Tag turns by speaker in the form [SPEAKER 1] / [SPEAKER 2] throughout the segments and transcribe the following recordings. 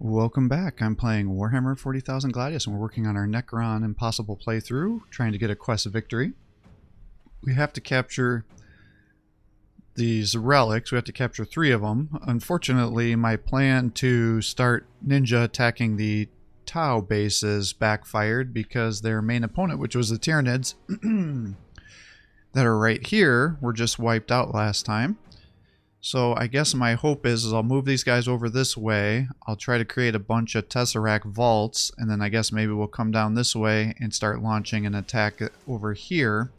[SPEAKER 1] Welcome back. I'm playing Warhammer 40,000 Gladius, and we're working on our Necron Impossible playthrough, trying to get a quest of victory. We have to capture these relics. We have to capture 3 of them. Unfortunately, my plan to start ninja attacking the Tau bases backfired because their main opponent, which was the Tyranids, that are right here, were just wiped out last time. So I guess my hope is I'll move these guys over this way. I'll try to create a bunch of Tesseract vaults, and then I guess maybe we'll come down this way and start launching an attack over here,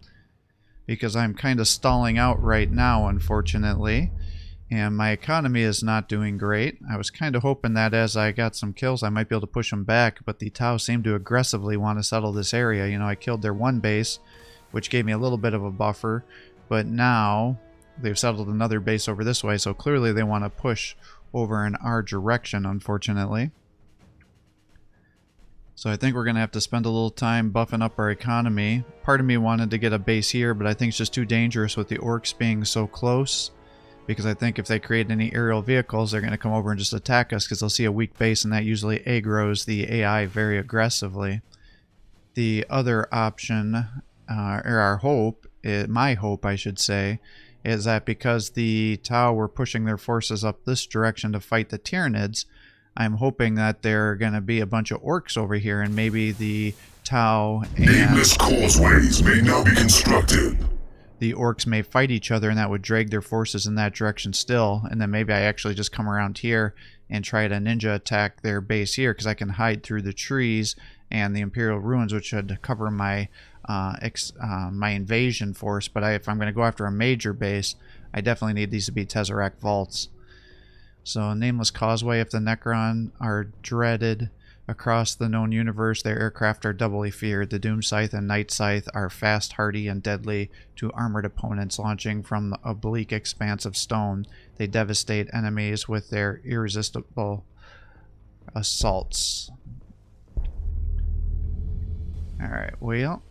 [SPEAKER 1] because I'm kind of stalling out right now, unfortunately, and my economy is not doing great. I was kind of hoping that as I got some kills I might be able to push them back, but the Tau seem to aggressively want to settle this area. You know, I killed their one base, which gave me a little bit of a buffer, but now they've settled another base over this way, so clearly they want to push over in our direction, unfortunately. So I think we're going to have to spend a little time buffing up our economy. Part of me wanted to get a base here, but I think it's just too dangerous with the orcs being so close, because I think if they create any aerial vehicles, they're going to come over and just attack us because they'll see a weak base, and that usually aggroes the AI very aggressively. The other option, or our hope, my hope I should say, is that because the Tau were pushing their forces up this direction to fight the Tyranids, I'm hoping that there are going to be a bunch of orcs over here, and maybe the Tau and
[SPEAKER 2] nameless causeways may now be constructed.
[SPEAKER 1] The orcs may fight each other, and that would drag their forces in that direction still, and then maybe I actually just come around here and try to ninja attack their base here, because I can hide through the trees and the Imperial Ruins, which should cover my my invasion force. But if I'm going to go after a major base, I definitely need these to be Tesseract vaults. So Nameless Causeway, if the Necron are dreaded across the known universe, their aircraft are doubly feared. The Doom Scythe and Night Scythe are fast, hardy, and deadly to armored opponents launching from the oblique expanse of stone. They devastate enemies with their irresistible assaults. Alright, well,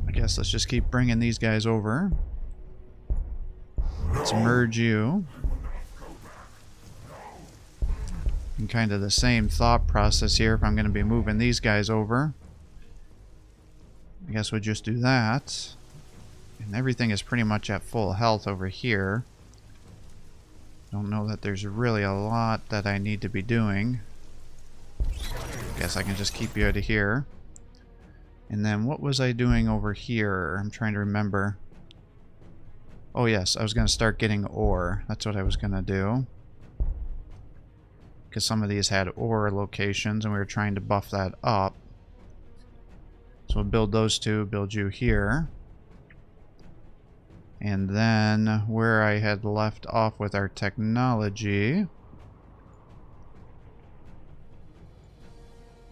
[SPEAKER 1] I guess let's just keep bringing these guys over. Let's merge you. And kind of the same thought process here if I'm going to be moving these guys over. I guess we'll just do that. And everything is pretty much at full health over here. Don't know that there's really a lot that I need to be doing. Guess I can just keep you out of here. And then what was I doing over here? I'm trying to remember. Oh yes, I was going to start getting ore. That's what I was going to do. Because some of these had ore locations, and we were trying to buff that up. So we'll build those two, build you here. And then where I had left off with our technology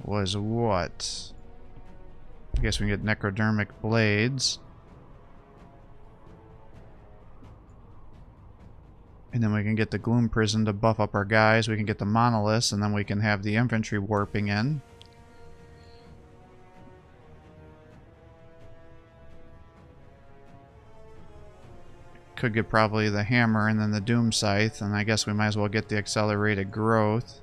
[SPEAKER 1] was what? I guess we can get necrodermic blades. And then we can get the Gloom Prison to buff up our guys. We can get the Monoliths, and then we can have the infantry warping in. Could get probably the Hammer and then the Doom Scythe, and I guess we might as well get the accelerated growth.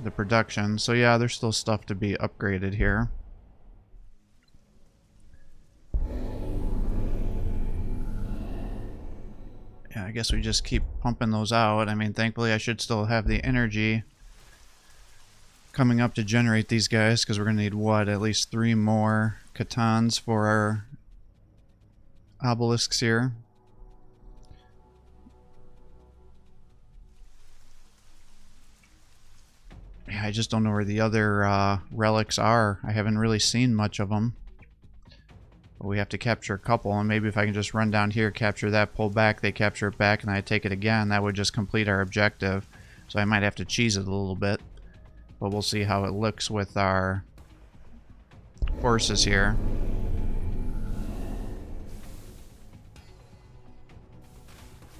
[SPEAKER 1] The production. So yeah, there's still stuff to be upgraded here. Yeah, I guess we just keep pumping those out. I mean, thankfully I should still have the energy coming up to generate these guys, because we're going to need, what, at least 3 more Catons for our obelisks here. Yeah, I just don't know where the other relics are. I haven't really seen much of them. But we have to capture a couple, and maybe if I can just run down here, capture that, pull back, they capture it back, and I take it again, that would just complete our objective. So I might have to cheese it a little bit. But we'll see how it looks with our forces here.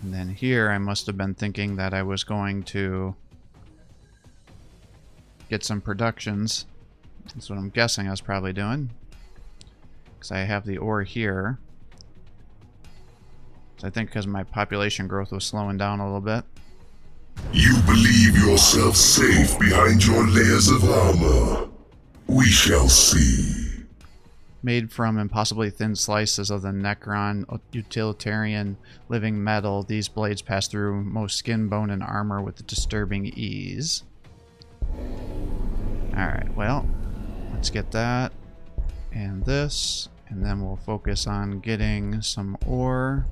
[SPEAKER 1] And then here I must have been thinking that I was going to get some productions. That's what I'm guessing I was probably doing, because I have the ore here. So I think because my population growth was slowing down a little bit.
[SPEAKER 2] You believe yourself safe behind your layers of armor. We shall see.
[SPEAKER 1] Made from impossibly thin slices of the Necron utilitarian living metal, these blades pass through most skin, bone, and armor with disturbing ease. Alright, well, let's get that and this, and then we'll focus on getting some ore.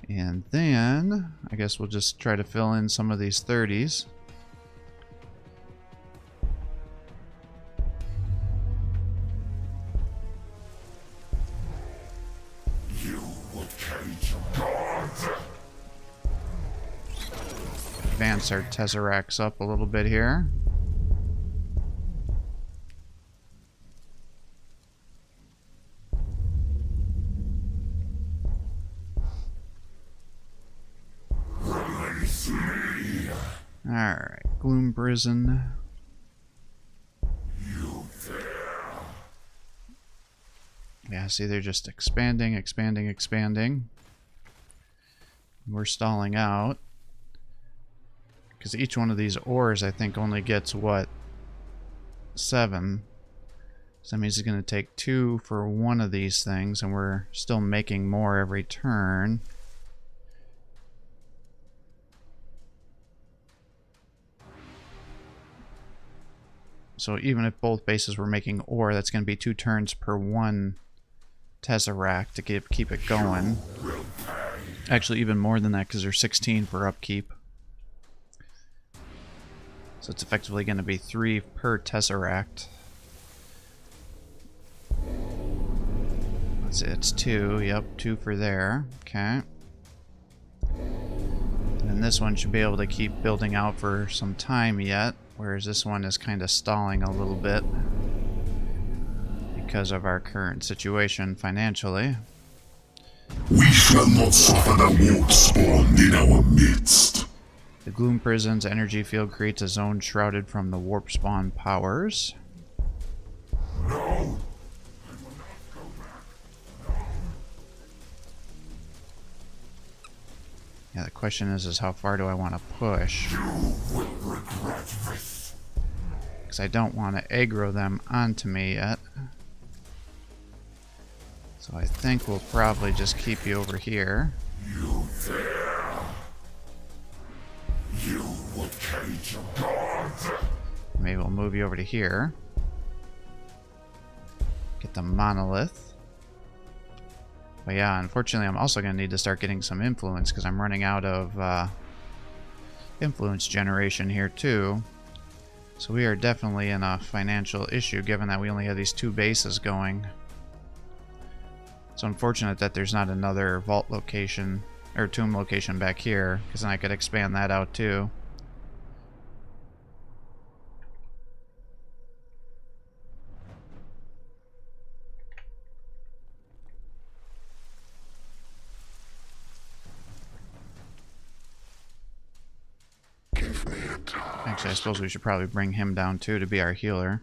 [SPEAKER 1] And then, I guess we'll just try to fill in some of these 30s. Advance our Tesseracts up a little bit here. Alright, Gloom Prison. Yeah, see, they're just expanding, expanding, expanding. We're stalling out. Because each one of these ores, I think, only gets, what, 7. So that means it's going to take 2 for one of these things, and we're still making more every turn. So even if both bases were making ore, that's going to be 2 turns per one Tesseract to keep it going. Actually, even more than that, because there's 16 for upkeep. So it's effectively going to be 3 per Tesseract. Let's see, it's 2. Yep, 2 for there. Okay. And this one should be able to keep building out for some time yet, whereas this one is kind of stalling a little bit because of our current situation financially.
[SPEAKER 2] We shall not suffer the warp spawn in our midst.
[SPEAKER 1] The Gloom Prison's energy field creates a zone shrouded from the warp spawn powers.
[SPEAKER 2] No.
[SPEAKER 1] Yeah, the question is how far do I want to push?
[SPEAKER 2] You will regret this.
[SPEAKER 1] Because I don't want to aggro them onto me yet. So I think we'll probably just keep you over here.
[SPEAKER 2] You there. You would cage your gods.
[SPEAKER 1] Maybe we'll move you over to here. Get the monolith. But yeah, unfortunately I'm also going to need to start getting some influence because I'm running out of influence generation here too. So we are definitely in a financial issue given that we only have these 2 bases going. It's unfortunate that there's not another vault location or tomb location back here, because then I could expand that out too. Actually, I suppose we should probably bring him down too to be our healer.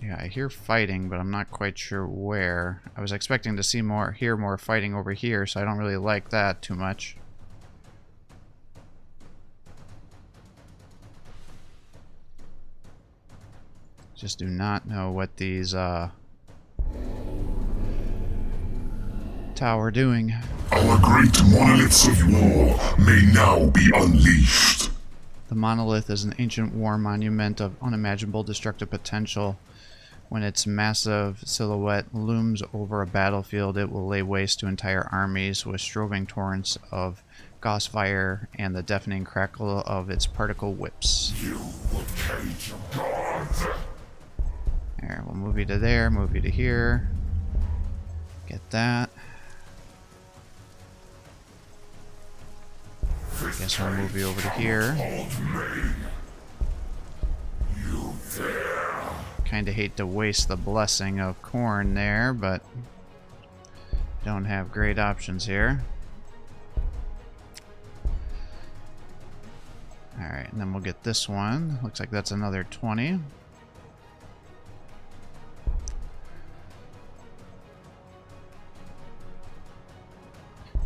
[SPEAKER 1] Yeah, I hear fighting, but I'm not quite sure where. I was expecting to see hear more fighting over here, so I don't really like that too much. Just do not know what these Tau are doing.
[SPEAKER 2] Our great monoliths of war may now be unleashed.
[SPEAKER 1] The monolith is an ancient war monument of unimaginable destructive potential. When its massive silhouette looms over a battlefield, it will lay waste to entire armies with strobing torrents of gauss fire and the deafening crackle of its particle whips.
[SPEAKER 2] You will cage your gods.
[SPEAKER 1] There, we'll move you to there, move you to here. Get that. Guess we'll move you over to here.
[SPEAKER 2] You there.
[SPEAKER 1] Kinda hate to waste the blessing of corn there, but don't have great options here. Alright, Alright, and then we'll get this one. Looks like that's another 20.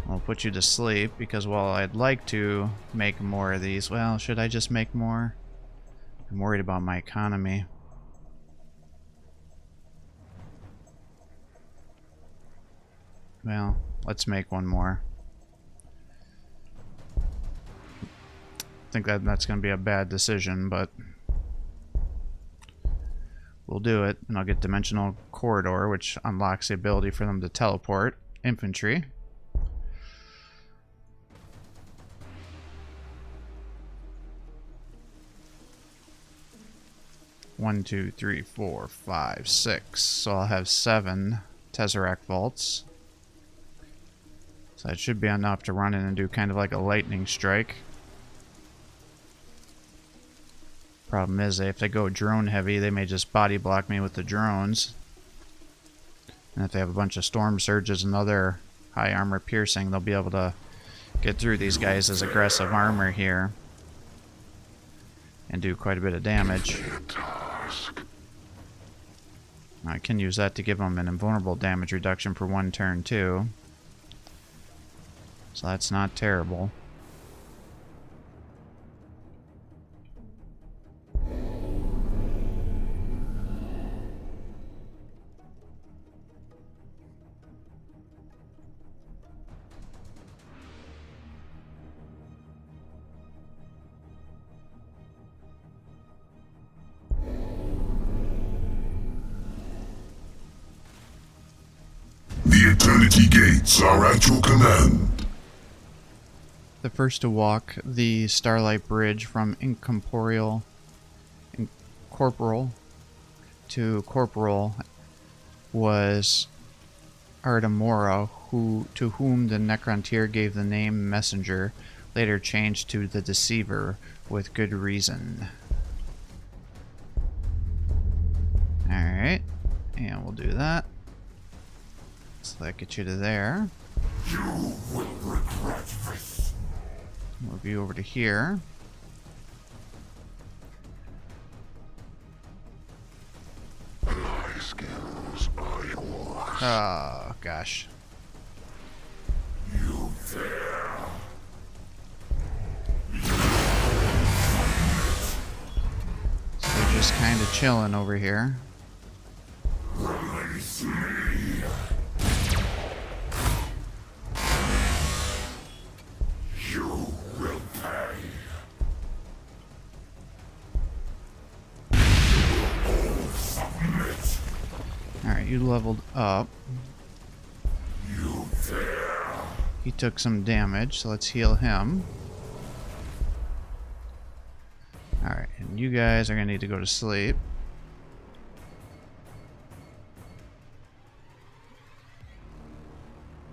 [SPEAKER 1] I'll put you to sleep because while I'd like to make more of these, well, should I just make more? I'm worried about my economy. Well, let's make one more. I think that's going to be a bad decision, but we'll do it. And I'll get Dimensional Corridor, which unlocks the ability for them to teleport. Infantry. One, two, three, four, five, six. So I'll have 7 Tesseract Vaults. So that should be enough to run in and do kind of like a lightning strike. Problem is, if they go drone heavy, they may just body block me with the drones. And if they have a bunch of storm surges and other high armor piercing, they'll be able to get through these guys as aggressive armor here and do quite a bit of damage. I can use that to give them an invulnerable damage reduction for 1 turn too. So that's not terrible.
[SPEAKER 2] The Eternity Gates are at your command.
[SPEAKER 1] The first to walk the Starlight Bridge from incorporeal to corporal was Ardamora, to whom the Necrontyr gave the name Messenger, later changed to the Deceiver with good reason. Alright, and we'll do that. So that gets you to there.
[SPEAKER 2] You will regret this.
[SPEAKER 1] Move you over to here.
[SPEAKER 2] My skills are yours.
[SPEAKER 1] Oh, gosh.
[SPEAKER 2] You there.
[SPEAKER 1] So we're just kind of chilling over here.
[SPEAKER 2] Release me. You will pay. All submit.
[SPEAKER 1] Alright, you leveled up.
[SPEAKER 2] You there.
[SPEAKER 1] He took some damage, so let's heal him. Alright, and you guys are going to need to go to sleep.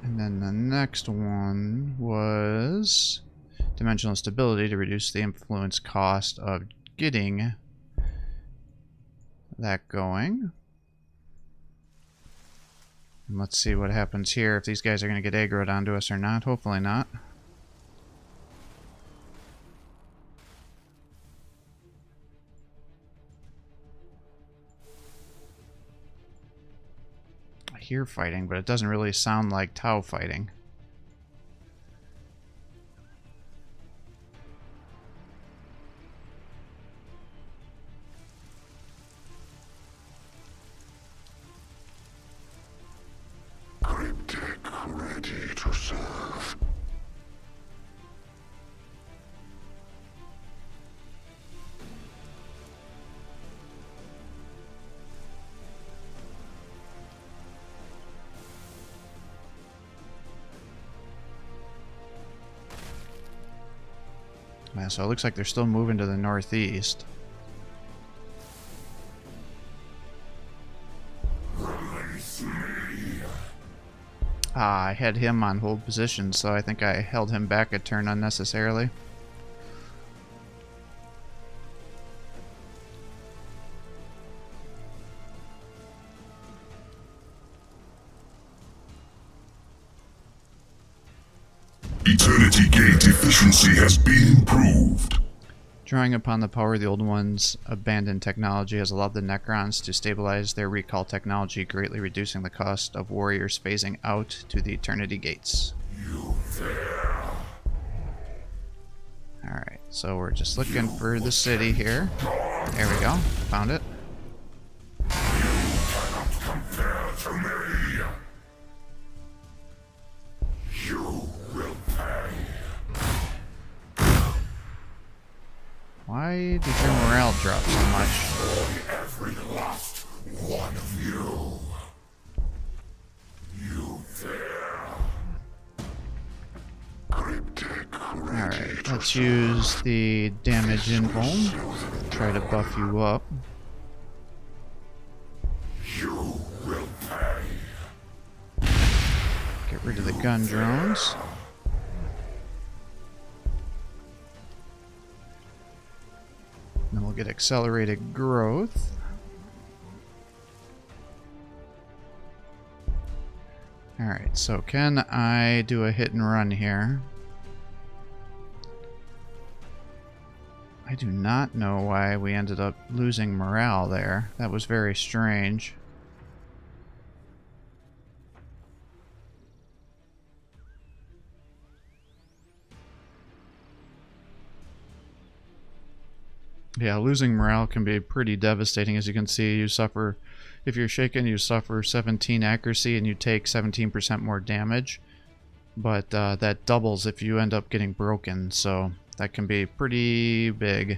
[SPEAKER 1] And then the next one was Dimensional Stability to reduce the influence cost of getting that going. And let's see what happens here, if these guys are going to get aggroed onto us or not. Hopefully not. I hear fighting, but it doesn't really sound like Tau fighting.
[SPEAKER 2] Cryptic ready to serve.
[SPEAKER 1] Yeah, so it looks like they're still moving to the northeast.
[SPEAKER 2] Release me.
[SPEAKER 1] Ah, I had him on hold position, so I think I held him back a turn unnecessarily.
[SPEAKER 2] Eternity Gate efficiency has been improved.
[SPEAKER 1] Drawing upon the power of the old one's abandoned technology has allowed the Necrons to stabilize their recall technology, greatly reducing the cost of warriors phasing out to the Eternity Gates. Alright, so we're just looking for the city here. There we go. Found it. Why did your morale drop so much?
[SPEAKER 2] Every last one of you. You there.
[SPEAKER 1] Alright, let's use the damage invuln. Try to buff you up.
[SPEAKER 2] You will pay.
[SPEAKER 1] Get rid of the gun drones. Then we'll get accelerated growth. Alright, so can I do a hit and run here? I do not know why we ended up losing morale there. That was very strange. Yeah, losing morale can be pretty devastating. As you can see, you suffer, if you're shaken, you suffer 17 accuracy and you take 17% more damage. But that doubles if you end up getting broken, so that can be pretty big.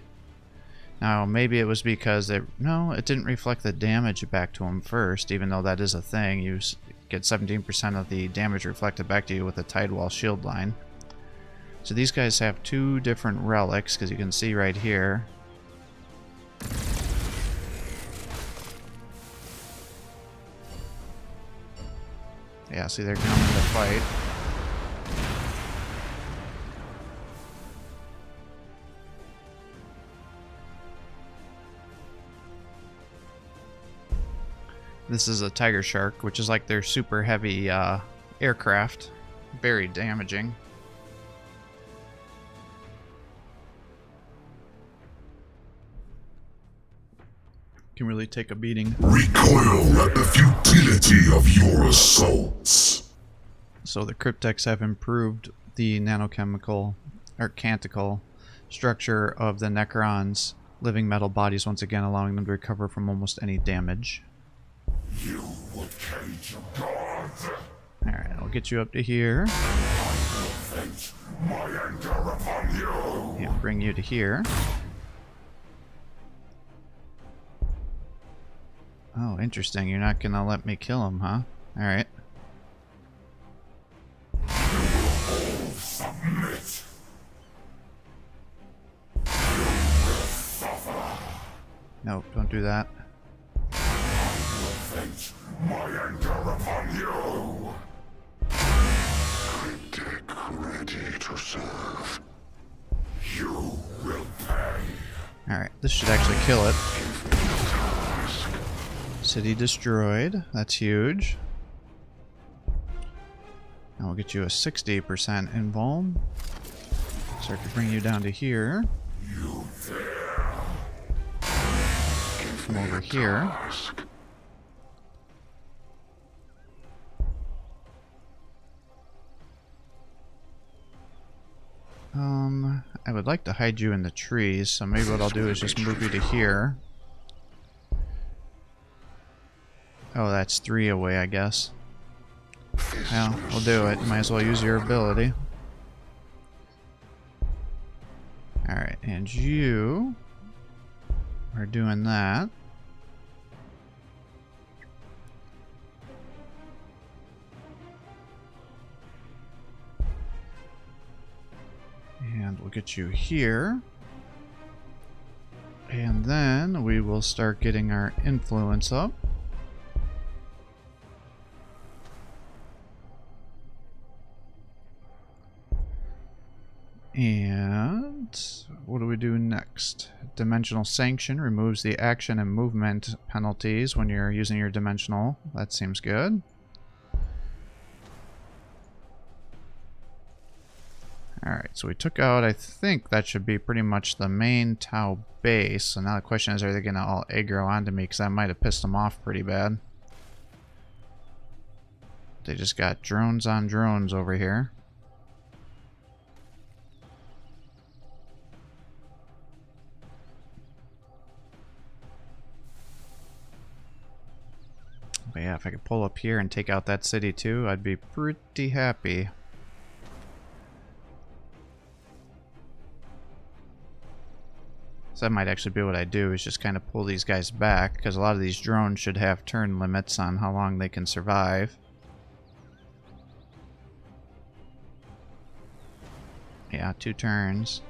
[SPEAKER 1] Now, maybe it was because it didn't reflect the damage back to him first, even though that is a thing. You get 17% of the damage reflected back to you with a Tidewall shield line. So these guys have two different relics, because you can see right here. Yeah, see, they're coming to fight. This is a Tiger Shark, which is like their super heavy aircraft. Very damaging. Can really take a beating.
[SPEAKER 2] Recoil at the futility of your assaults.
[SPEAKER 1] So the cryptex have improved the nanochemical or canticle structure of the Necrons' living metal bodies, once again allowing them to recover from almost any damage.
[SPEAKER 2] You would cage your gods.
[SPEAKER 1] Alright, I'll get you up to here.
[SPEAKER 2] I will vent my anger upon you.
[SPEAKER 1] And bring you to here. Oh, interesting. You're not gonna let me kill him, huh? Alright.
[SPEAKER 2] Submit.
[SPEAKER 1] Nope, don't do that.
[SPEAKER 2] Vent my anger upon you. Critic ready to serve. You will pay.
[SPEAKER 1] Alright, this should actually kill it. City destroyed. That's huge. Now we'll get you a 60% invuln. Start to bring you down to here.
[SPEAKER 2] You there.
[SPEAKER 1] Come over here. I would like to hide you in the trees, so maybe what I'll do is just move you to here. Oh, that's 3 away, I guess. Well, we'll do it. Might as well use your ability. Alright, and you are doing that. And we'll get you here. And then we will start getting our influence up. And what do we do next? Dimensional Sanction removes the action and movement penalties when you're using your dimensional. That seems good. Alright, so we took out, I think that should be pretty much the main Tau base. So now the question is, are they going to all aggro onto me? Because that might have pissed them off pretty bad. They just got drones on drones over here. But yeah, if I could pull up here and take out that city too, I'd be pretty happy. So that might actually be what I do, is just kind of pull these guys back, because a lot of these drones should have turn limits on how long they can survive. Yeah, 2 turns.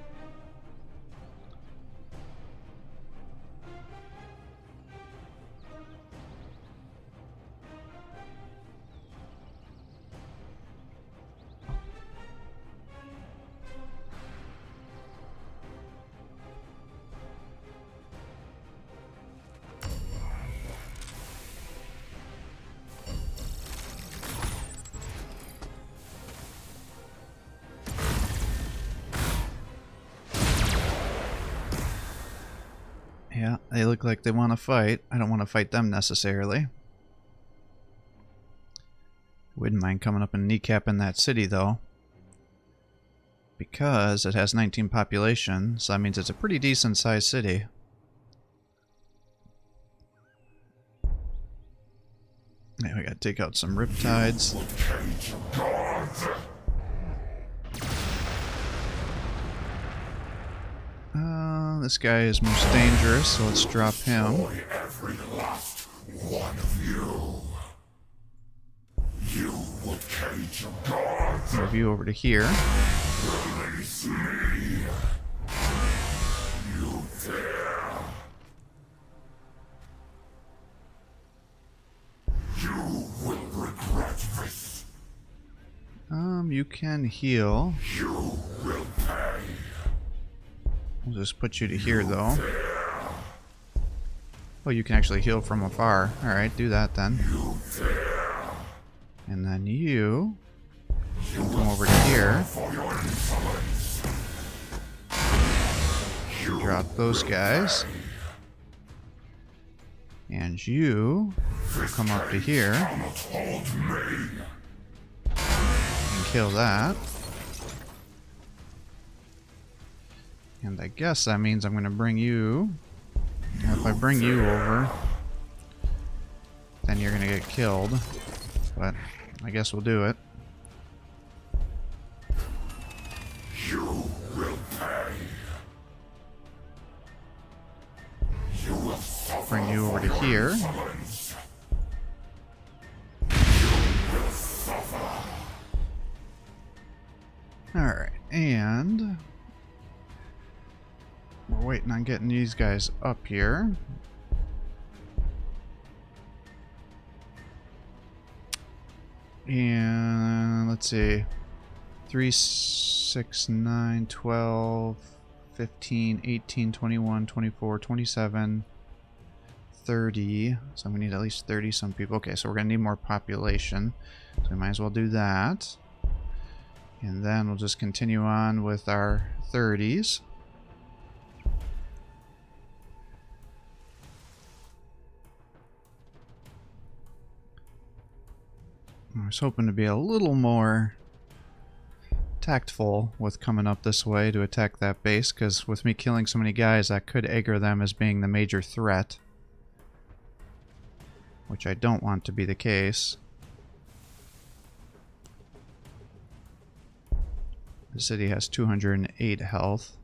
[SPEAKER 1] Yeah, they look like they want to fight. I don't want to fight them necessarily. Wouldn't mind coming up and kneecapping that city though, because it has 19 population, so that means it's a pretty decent sized city. Yeah, we gotta take out some riptides. This guy is most dangerous, so let's drop him.
[SPEAKER 2] Every last one of you. You will cage your gods.
[SPEAKER 1] Move you over to here.
[SPEAKER 2] Release me. You there. You will regret this.
[SPEAKER 1] You can heal.
[SPEAKER 2] You will pay.
[SPEAKER 1] We'll just put you to here, though. Oh, you can actually heal from afar. Alright, do that then. And then you can come over to here. Drop those guys. And you come up to here. And kill that. And I guess that means I'm going to bring you. If I bring you over, then you're going to get killed. But I guess we'll do it.
[SPEAKER 2] You will pay. You will
[SPEAKER 1] Bring you over to here. Alright, and we're waiting on getting these guys up here. And let's see. 3, 6, 9, 12, 15, 18, 21, 24, 27, 30. So we need at least 30 some people. Okay, so we're going to need more population. So we might as well do that. And then we'll just continue on with our 30s. I was hoping to be a little more tactful with coming up this way to attack that base, because with me killing so many guys, that could aggro them as being the major threat, which I don't want to be the case. The city has 208 health.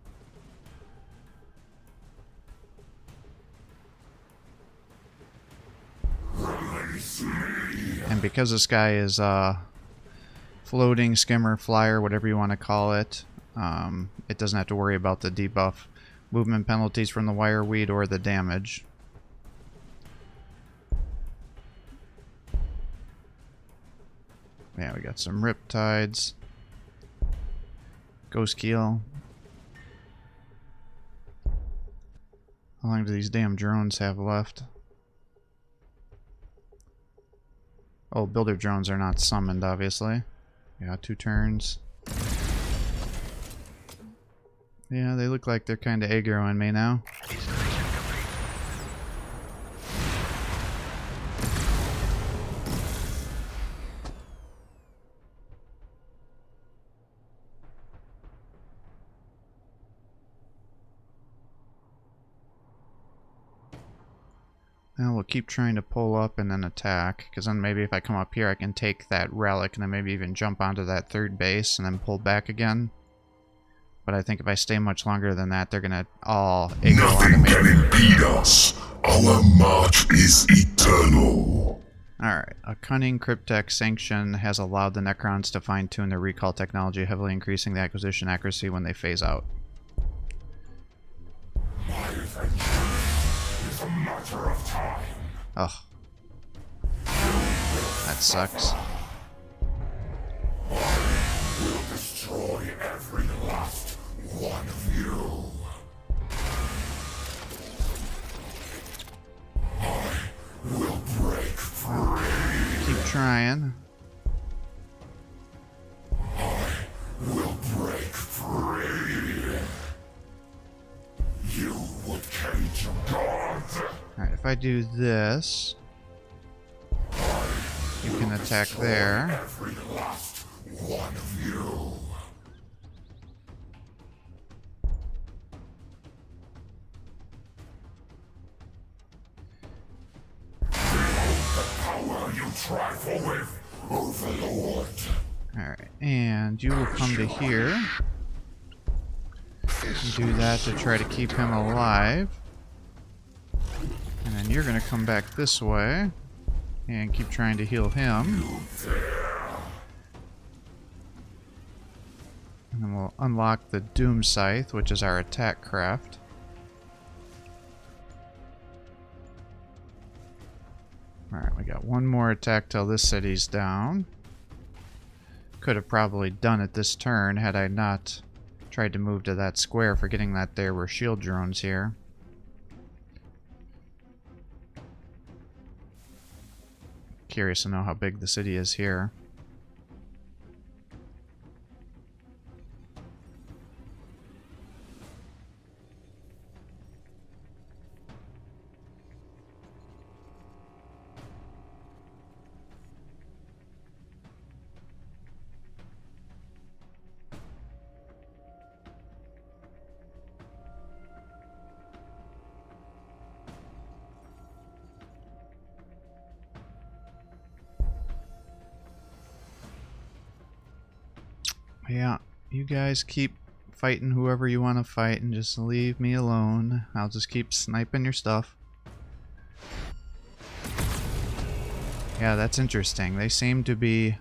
[SPEAKER 1] And because this guy is floating, skimmer, flyer, whatever you want to call it, it doesn't have to worry about the debuff movement penalties from the wireweed or the damage. Yeah, we got some riptides. Ghost Keel. How long do these damn drones have left? Oh, builder drones are not summoned, obviously. Yeah, 2 turns. Yeah, they look like they're kind of aggroing me now. Now we'll keep trying to pull up and then attack, because then maybe if I come up here I can take that relic and then maybe even jump onto that third base and then pull back again. But I think if I stay much longer than that, they're gonna all aggro onto
[SPEAKER 2] Nothing
[SPEAKER 1] me.
[SPEAKER 2] can impede us. Our march is eternal.
[SPEAKER 1] Alright, a cunning cryptech sanction has allowed the Necrons to fine-tune their recall technology, heavily increasing the acquisition accuracy when they phase out.
[SPEAKER 2] My adventure is a matter of time.
[SPEAKER 1] Ugh. That sucks.
[SPEAKER 2] I will destroy every last one of you. I will break free.
[SPEAKER 1] Keep trying.
[SPEAKER 2] I will break free. You would cage a god.
[SPEAKER 1] Alright, if I do this, you can attack there.
[SPEAKER 2] Every last one of you. Behold the power you trifle with, Overlord.
[SPEAKER 1] Alright, and you will come to here. Do that to try to keep him alive. And then you're going to come back this way and keep trying to heal him. And then we'll unlock the Doom Scythe, which is our attack craft. Alright, we got one more attack till this city's down. Could have probably done it this turn had I not tried to move to that square, forgetting that there were shield drones here. Curious to know how big the city is here. Yeah, you guys keep fighting whoever you want to fight and just leave me alone. I'll just keep sniping your stuff. Yeah, that's interesting. They seem to be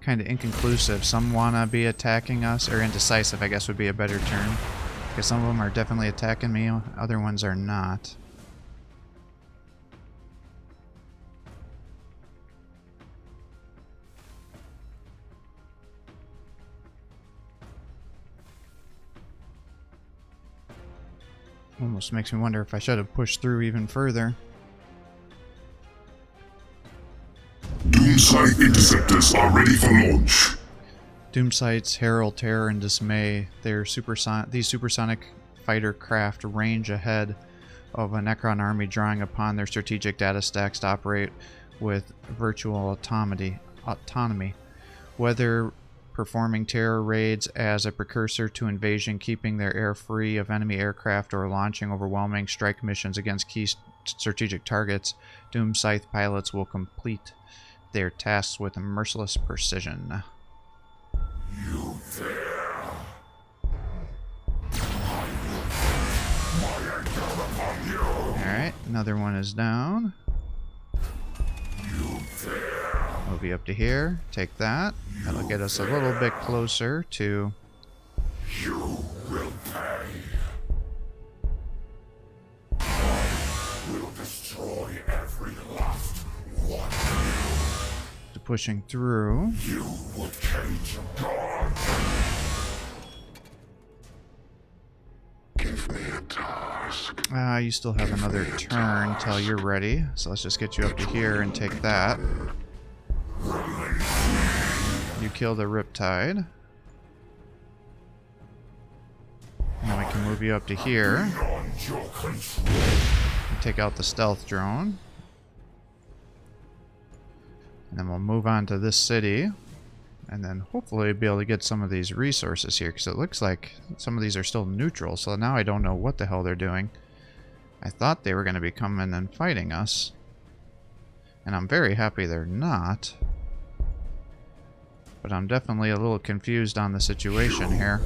[SPEAKER 1] kind of inconclusive. Some want to be attacking us, or indecisive I guess would be a better term. Because some of them are definitely attacking me, other ones are not. Almost makes me wonder if I should have pushed through even further.
[SPEAKER 2] Doomside interceptors are ready for launch.
[SPEAKER 1] Doomsights herald terror and dismay. These supersonic fighter craft range ahead of a Necron army, drawing upon their strategic data stacks to operate with virtual autonomy. Whether performing terror raids as a precursor to invasion, keeping their air free of enemy aircraft, or launching overwhelming strike missions against key strategic targets, Doom Scythe pilots will complete their tasks with merciless precision.
[SPEAKER 2] You there.
[SPEAKER 1] Alright, another one is down.
[SPEAKER 2] You there.
[SPEAKER 1] We'll be up to here. Take that. That'll get us a little bit closer to...
[SPEAKER 2] You will pay. I will destroy every last one.
[SPEAKER 1] to pushing through.
[SPEAKER 2] You would cage a god. Give me a task.
[SPEAKER 1] You still have another turn till you're ready. So let's just get you up to here and take that. You kill the Riptide. move you up to here. Take out the stealth drone. And then we'll move on to this city. And then hopefully be able to get some of these resources here. Because it looks like some of these are still neutral. So now I don't know what the hell they're doing. I thought they were going to be coming and fighting us. And I'm very happy they're not. But I'm definitely a little confused on the situation here.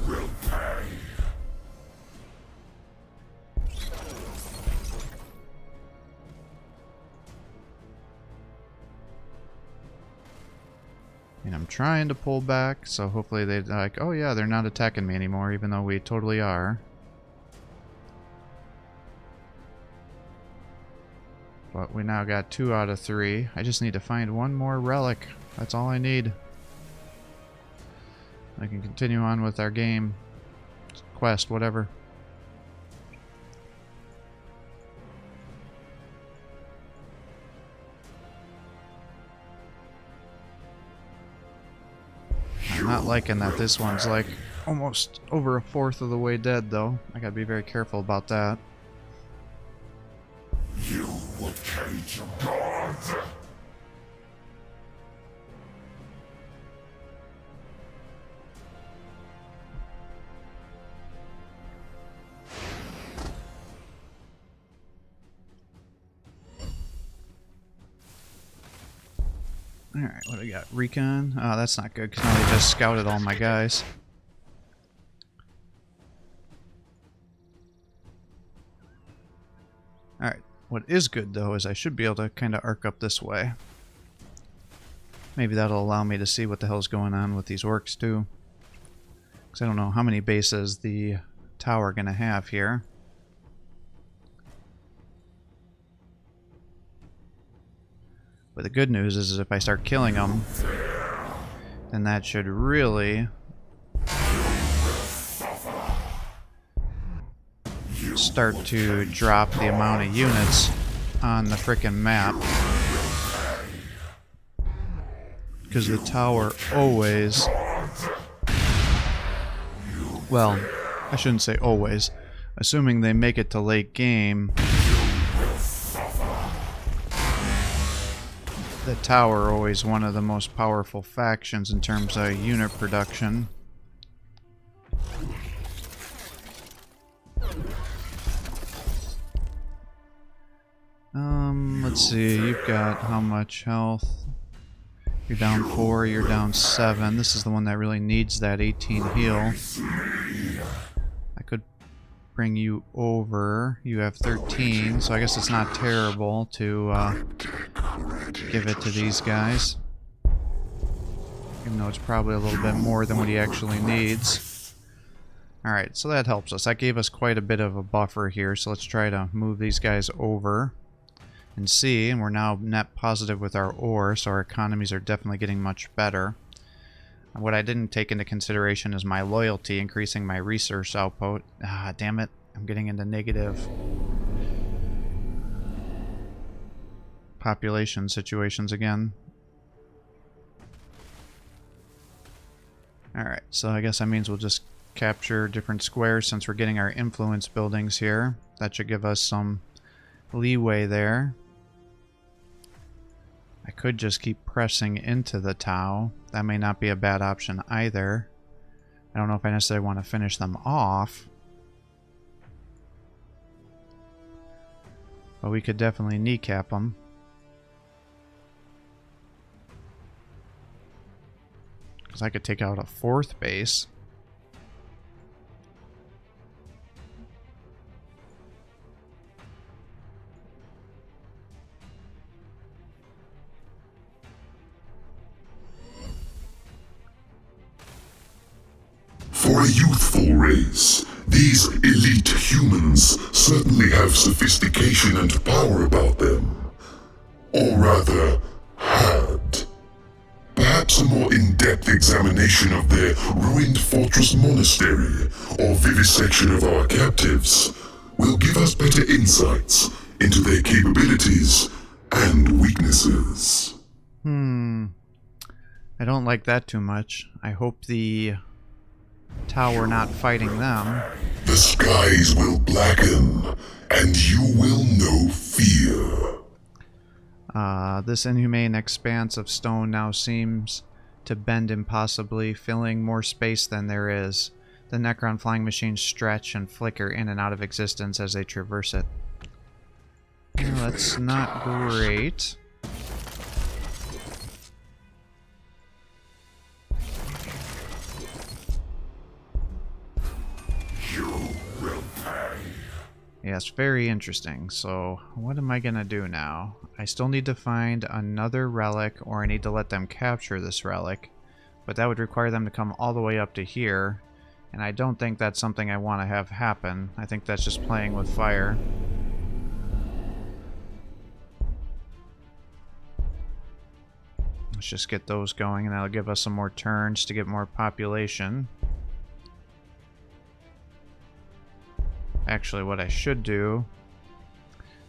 [SPEAKER 1] And I'm trying to pull back, so hopefully they're like, oh yeah, they're not attacking me anymore, even though we totally are. But we now got 2 out of 3. I just need to find one more relic. That's all I need. I can continue on with our game. Quest, whatever. I'm not liking that this one's like almost over 1/4 of the way dead, though. I gotta be very careful about that.
[SPEAKER 2] You will cage your god.
[SPEAKER 1] Alright, what do we got? Recon? Oh, that's not good, because now they just scouted all my guys. Alright, what is good, though, is I should be able to kind of arc up this way. Maybe that'll allow me to see what the hell's going on with these orcs, too. Because I don't know how many bases the tower going to have here. But the good news is if I start killing them, then that should really start to drop the amount of units on the frickin' map. Because the tower always... Well, I shouldn't say always. Assuming they make it to late game... The tower always one of the most powerful factions in terms of unit production. Let's see, you've got how much health? You're down 4, you're down 7. This is the one that really needs that 18 heal. I could bring you over. You have 13, so I guess it's not terrible to give it to these guys. Even though it's probably a little bit more than what he actually needs. Alright, so that helps us. That gave us quite a bit of a buffer here, so let's try to move these guys over and see. And we're now net positive with our ore, so our economies are definitely getting much better. What I didn't take into consideration is my loyalty, increasing my resource output. Ah, damn it. I'm getting into negative population situations again. Alright, so I guess that means we'll just capture different squares since we're getting our influence buildings here. That should give us some leeway there. I could just keep pressing into the Tau. That may not be a bad option either. I don't know if I necessarily want to finish them off. But we could definitely kneecap them. Because I could take out a 4th base.
[SPEAKER 2] For a youthful race, these elite humans certainly have sophistication and power about them. Or rather, had. Perhaps a more in-depth examination of their ruined fortress monastery or vivisection of our captives will give us better insights into their capabilities and weaknesses.
[SPEAKER 1] I don't like that too much. I hope the Tau were not fighting them.
[SPEAKER 2] The skies will blacken, and you will know fear.
[SPEAKER 1] This inhumane expanse of stone now seems to bend impossibly, filling more space than there is. The Necron flying machines stretch and flicker in and out of existence as they traverse it. Well, that's not great. Yes, very interesting. So, what am I gonna do now? I still need to find another relic, or I need to let them capture this relic. But that would require them to come all the way up to here. And I don't think that's something I want to have happen. I think that's just playing with fire. Let's just get those going, and that'll give us some more turns to get more population. Actually, what I should do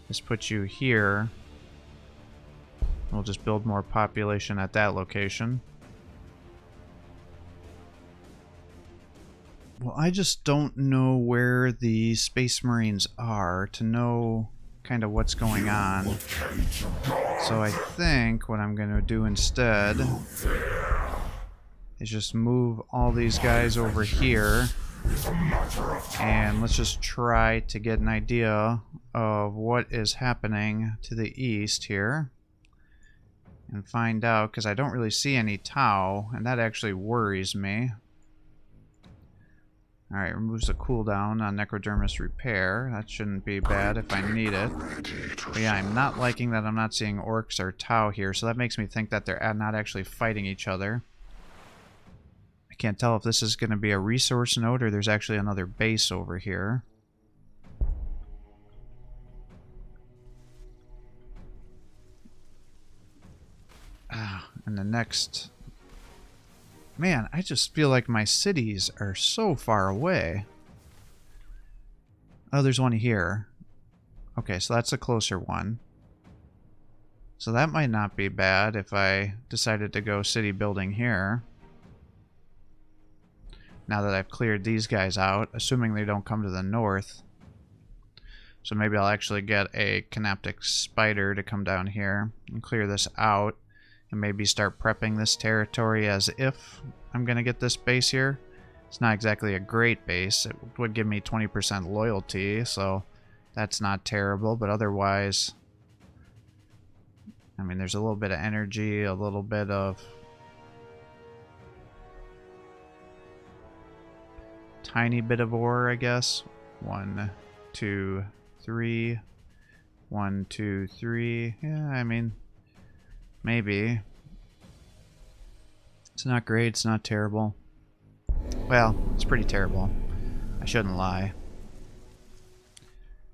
[SPEAKER 1] is put you here. We'll just build more population at that location. Well, I just don't know where the Space Marines are to know kind of what's going on. So I think what I'm going to do instead is just move all these guys over here. And let's just try to get an idea of what is happening to the east here. And find out, because I don't really see any Tau, and that actually worries me. Alright, removes the cooldown on Necrodermis Repair. That shouldn't be bad if I need it. But yeah, I'm not liking that I'm not seeing Orcs or Tau here, so that makes me think that they're not actually fighting each other. I can't tell if this is going to be a resource node or there's actually another base over here. And the next... Man, I just feel like my cities are so far away. Oh, there's one here. Okay, so that's a closer one. So that might not be bad if I decided to go city building here. Now that I've cleared these guys out, assuming they don't come to the north. So maybe I'll actually get a Canoptic Spider to come down here and clear this out. And maybe start prepping this territory as if I'm going to get this base here. It's not exactly a great base. It would give me 20% loyalty, so that's not terrible. But otherwise, I mean, there's a little bit of energy, a little bit of tiny bit of ore, I guess. 1, 2, 3. 1, 2, 3. Yeah, I mean... Maybe. It's not great, it's not terrible. Well, it's pretty terrible. I shouldn't lie.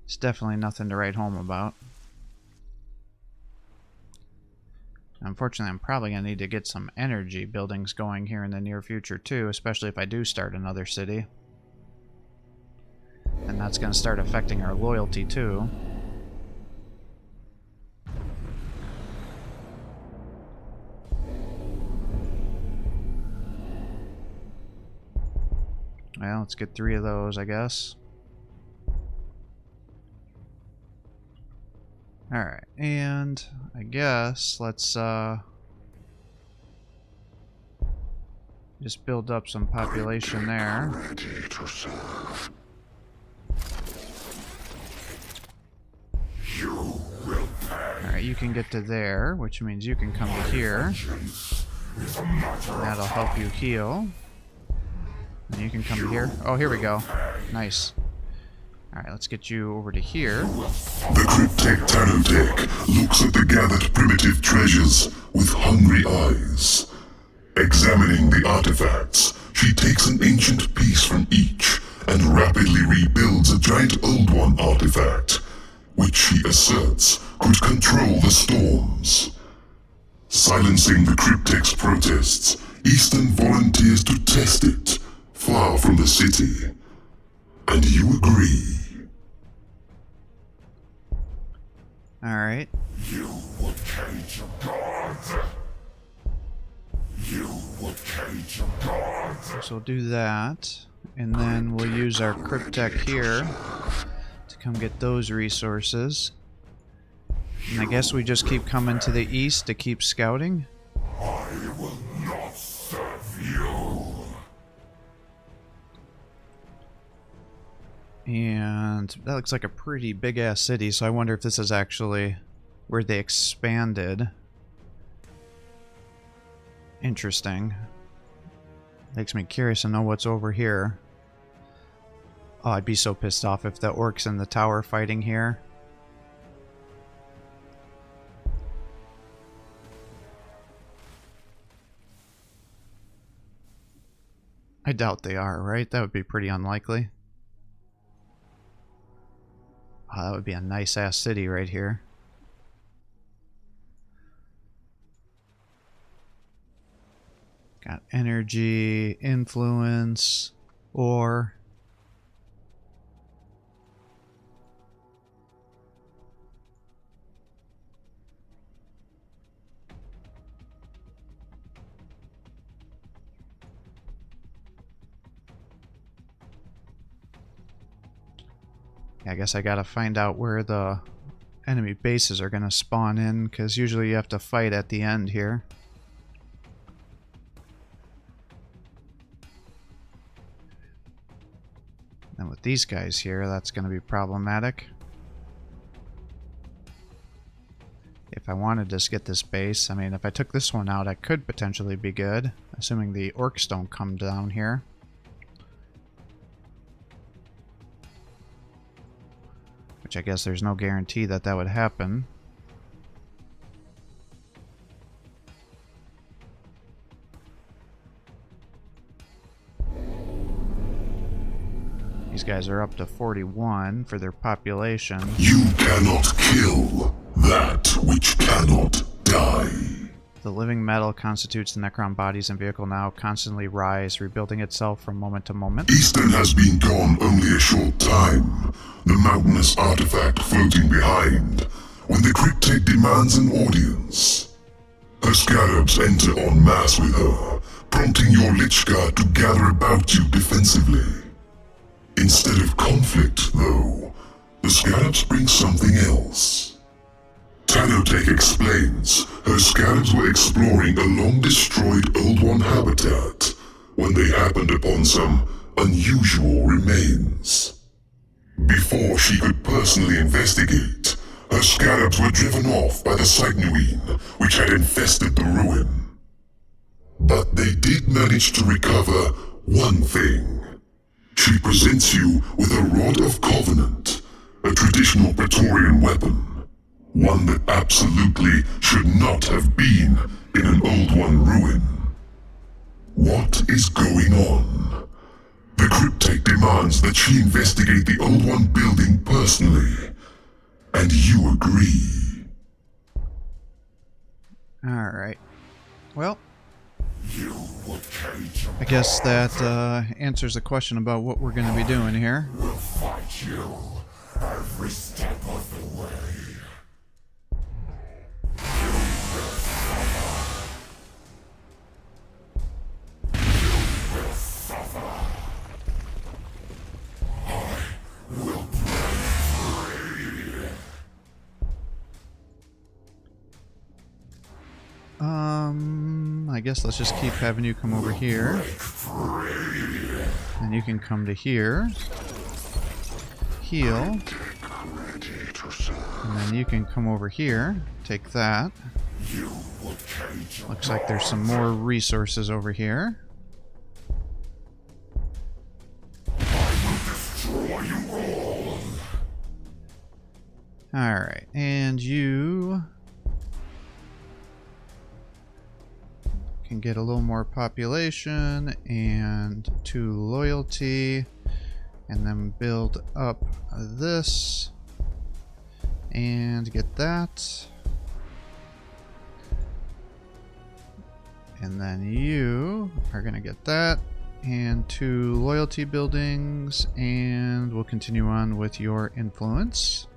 [SPEAKER 1] It's definitely nothing to write home about. Unfortunately, I'm probably going to need to get some energy buildings going here in the near future too, especially if I do start another city. And that's going to start affecting our loyalty too. Well, let's get 3 of those, I guess. Alright, and I guess let's just build up some population there. Alright, you can get to there, which means you can come to here. That'll help you heal. And you can come here. Oh, here we go. Nice. Alright, let's get you over to here.
[SPEAKER 2] The Cryptek Tanotech looks at the gathered primitive treasures with hungry eyes. Examining the artifacts, she takes an ancient piece from each and rapidly rebuilds a giant Old One artifact, which she asserts could control the storms. Silencing the Cryptek's protests, Eastern volunteers to test it, far from the city. And you agree.
[SPEAKER 1] Alright.
[SPEAKER 2] You would cage your god.
[SPEAKER 1] So we'll do that, and then we'll use our cryptech here to come get those resources. And I guess we just keep coming to the east to keep scouting.
[SPEAKER 2] I will not serve you.
[SPEAKER 1] And that looks like a pretty big-ass city, so I wonder if this is actually where they expanded. Interesting. Makes me curious to know what's over here. Oh, I'd be so pissed off if the orcs in the tower fighting here. I doubt they are, right? That would be pretty unlikely. Oh, that would be a nice-ass city right here. Got energy, influence, ore. I guess I gotta find out where the enemy bases are gonna spawn in, because usually you have to fight at the end here. And with these guys here, that's gonna be problematic. If I wanted to just get this base, I mean, if I took this one out, I could potentially be good, assuming the orcs don't come down here. Which I guess there's no guarantee that that would happen. These guys are up to 41 for their population.
[SPEAKER 2] You cannot kill that which cannot die.
[SPEAKER 1] The living metal constitutes the Necron bodies and vehicle now constantly rise, rebuilding itself from moment to moment.
[SPEAKER 2] Eastern has been gone only a short time, the mountainous artifact floating behind, when the cryptid demands an audience. Her scarabs enter en masse with her, prompting your Lich Guard to gather about you defensively. Instead of conflict, though, the scarabs bring something else. Tanotech explains her scarabs were exploring a long-destroyed Old One habitat when they happened upon some unusual remains. Before she could personally investigate, her scarabs were driven off by the Signuine, which had infested the ruin. But they did manage to recover one thing. She presents you with a Rod of Covenant, a traditional Praetorian weapon. One that absolutely should not have been in an Old One ruin. What is going on? The cryptech demands that she investigate the Old One building personally, and you agree.
[SPEAKER 1] Alright. Well, I guess that answers the question about what we're going to be doing here.
[SPEAKER 2] We'll fight you every step of the way.
[SPEAKER 1] I guess let's just keep having you come over here. And you can come to here. Heal. And then you can come over here. Take that. Looks like there's some more resources over here. Alright, and you can get a little more population and 2 loyalty, and then build up this and get that, and then you are gonna get that and 2 loyalty buildings, and we'll continue on with your influence,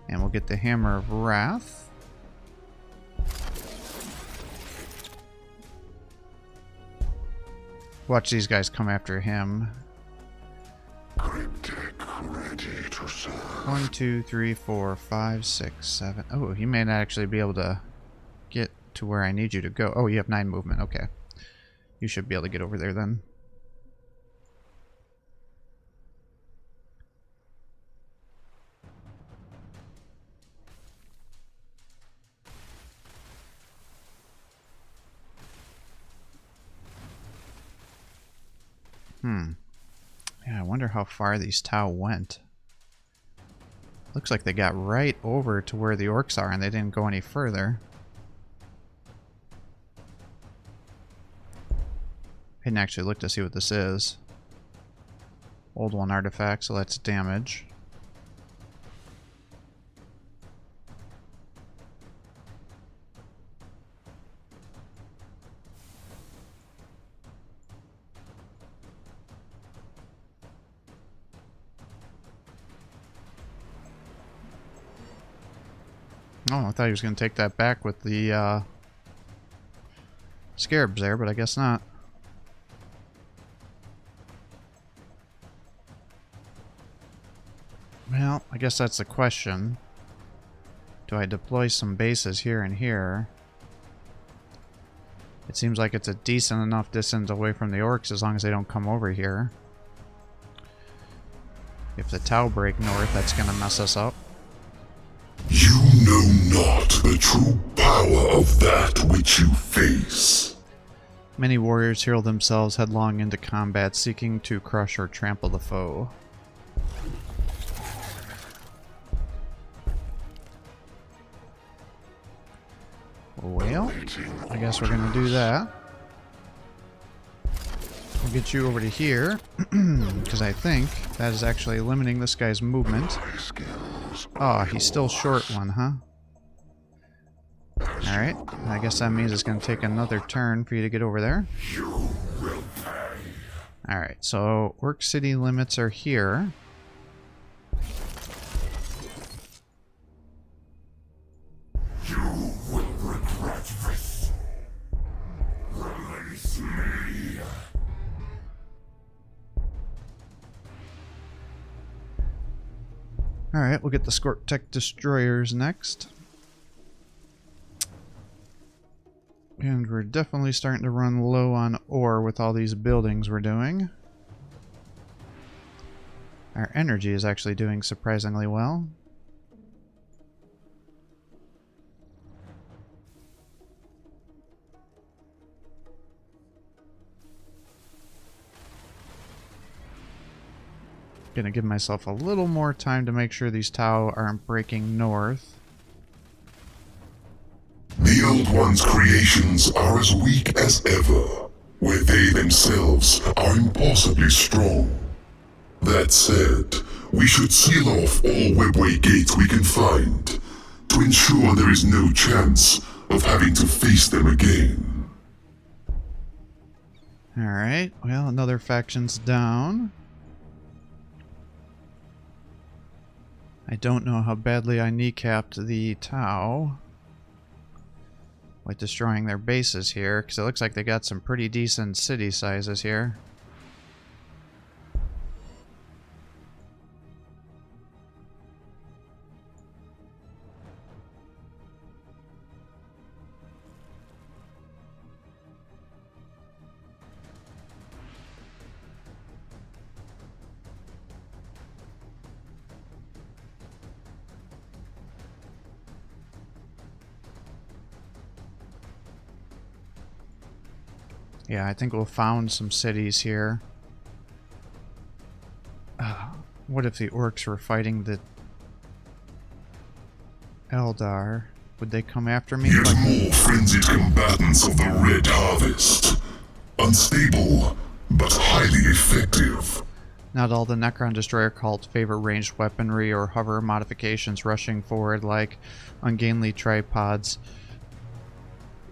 [SPEAKER 1] and we'll get the Hammer of Wrath. watch these guys come after him.
[SPEAKER 2] Cryptic ready to serve.
[SPEAKER 1] 1, 2, 3, 4, 5, 6, 7. Oh, he may not actually be able to get to where I need you to go. Oh, you have 9 movement. Okay. You should be able to get over there then. Yeah, I wonder how far these Tau went. Looks like they got right over to where the orcs are and they didn't go any further. I didn't actually look to see what this is. Old one artifact, so that's damage. Oh, I thought he was going to take that back with the scarabs there, but I guess not. Well, I guess that's the question. Do I deploy some bases here and here? It seems like it's a decent enough distance away from the orcs as long as they don't come over here. If the Tau break north, that's going to mess us up.
[SPEAKER 2] You know not the true power of that which you face.
[SPEAKER 1] Many warriors hurl themselves headlong into combat, seeking to crush or trample the foe. Well, I guess we're gonna do that. We'll get you over to here, because I think that is actually limiting this guy's movement. Oh, he's still short one, huh? Alright, I guess that means it's going to take another turn for you to get over there. Alright, so Orc City limits are here.
[SPEAKER 2] You will regret this. Release me.
[SPEAKER 1] Alright, we'll get the Scorp Tech Destroyers next. And we're definitely starting to run low on ore with all these buildings we're doing. Our energy is actually doing surprisingly well. Gonna give myself a little more time to make sure these Tau aren't breaking north.
[SPEAKER 2] The Old One's creations are as weak as ever, where they themselves are impossibly strong. That said, we should seal off all webway gates we can find, to ensure there is no chance of having to face them again.
[SPEAKER 1] Alright, well, another faction's down. I don't know how badly I kneecapped the Tau with destroying their bases here, because it looks like they got some pretty decent city sizes here. Yeah, I think we'll found some cities here. What if the orcs were fighting the Eldar? Would they come after me?
[SPEAKER 2] Yet more frenzied combatants of the Red Harvest. Unstable, but highly effective.
[SPEAKER 1] Not all the Necron Destroyer cult favor ranged weaponry or hover modifications rushing forward like ungainly tripods.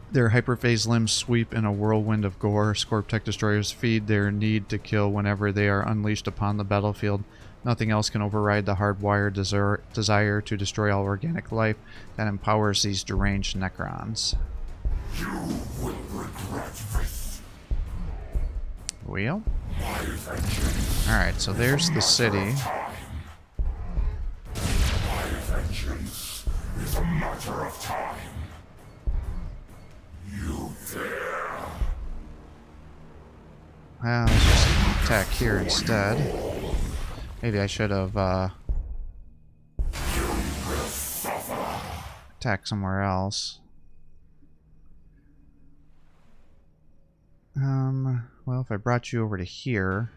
[SPEAKER 1] Their hyperphase limbs sweep in a whirlwind of gore. Scorp Tech Destroyers feed their need to kill whenever they are unleashed upon the battlefield. Nothing else can override the hardwired desire to destroy all organic life that empowers these deranged Necrons.
[SPEAKER 2] You will regret this.
[SPEAKER 1] Wheel. Alright, so there's the city.
[SPEAKER 2] Vengeance is a matter of time. You there?
[SPEAKER 1] Well, let's just attack here instead. Maybe I should have attacked somewhere else. Well, if I brought you over to here,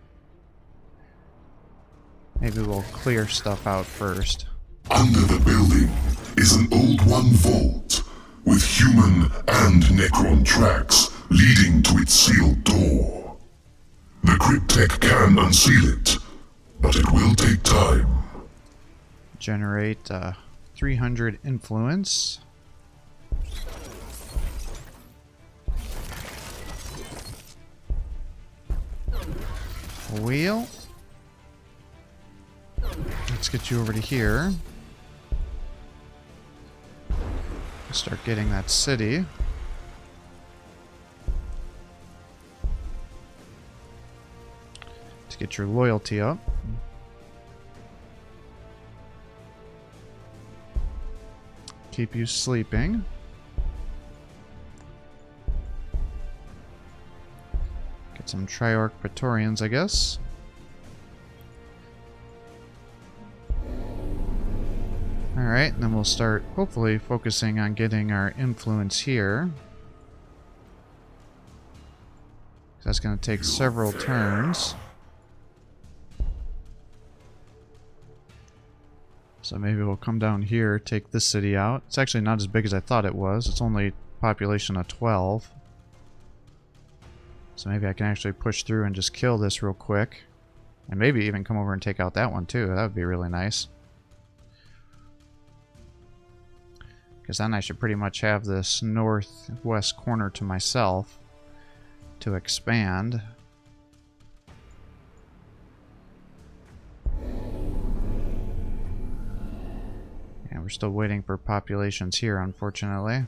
[SPEAKER 1] maybe we'll clear stuff out first.
[SPEAKER 2] Under the building is an old one vault with human and Necron tracks leading to its sealed door. The cryptech can unseal it, but it will take time.
[SPEAKER 1] Generate 300 influence. Wheel. Let's get you over to here. Start getting that city. To get your loyalty up. Keep you sleeping. Get some Triarch Praetorians, I guess. Alright, and then we'll start hopefully focusing on getting our influence here. That's going to take several turns. So maybe we'll come down here, take this city out. It's actually not as big as I thought it was. It's only population of 12. So maybe I can actually push through and just kill this real quick. And maybe even come over and take out that one too. That would be really nice. Because then I should pretty much have this northwest corner to myself to expand. And we're still waiting for populations here, unfortunately.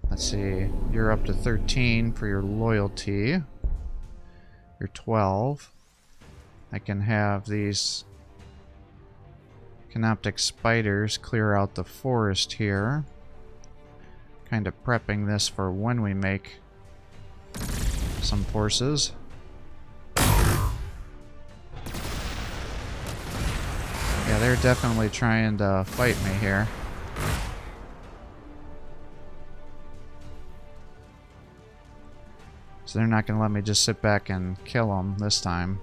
[SPEAKER 1] Let's see, you're up to 13 for your loyalty. You're 12. I can have these Canoptic spiders clear out the forest here. Kind of prepping this for when we make some forces. Yeah, they're definitely trying to fight me here. So they're not going to let me just sit back and kill them this time.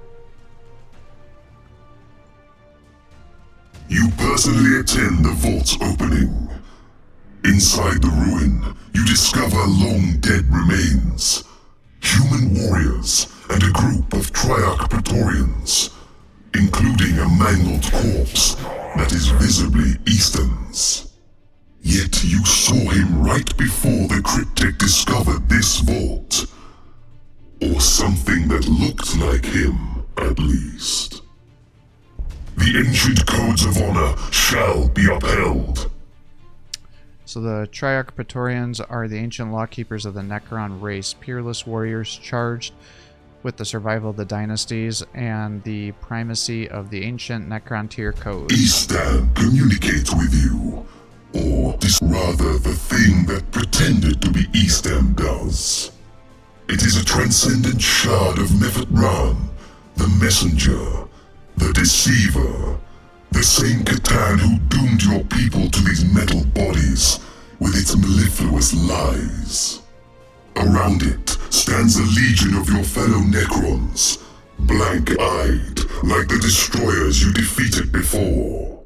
[SPEAKER 2] You personally attend the vault's opening. Inside the ruin, you discover long dead remains, human warriors, and a group of Triarch Praetorians, including a mangled corpse that is visibly Eastern's. Yet you saw him right before the cryptech discovered this vault. Or something that looked like him, at least. The ancient codes of honor shall be upheld.
[SPEAKER 1] So the Triarch Praetorians are the ancient lawkeepers of the Necron race, peerless warriors charged with the survival of the dynasties and the primacy of the ancient Necron tier codes.
[SPEAKER 2] Eastham communicates with you, or rather the thing that pretended to be Eastham does. It is a transcendent shard of Nefertran, the messenger, the deceiver, the same Catan who doomed your people to these metal bodies with its mellifluous lies. Around it stands a legion of your fellow Necrons, blank-eyed like the destroyers you defeated before.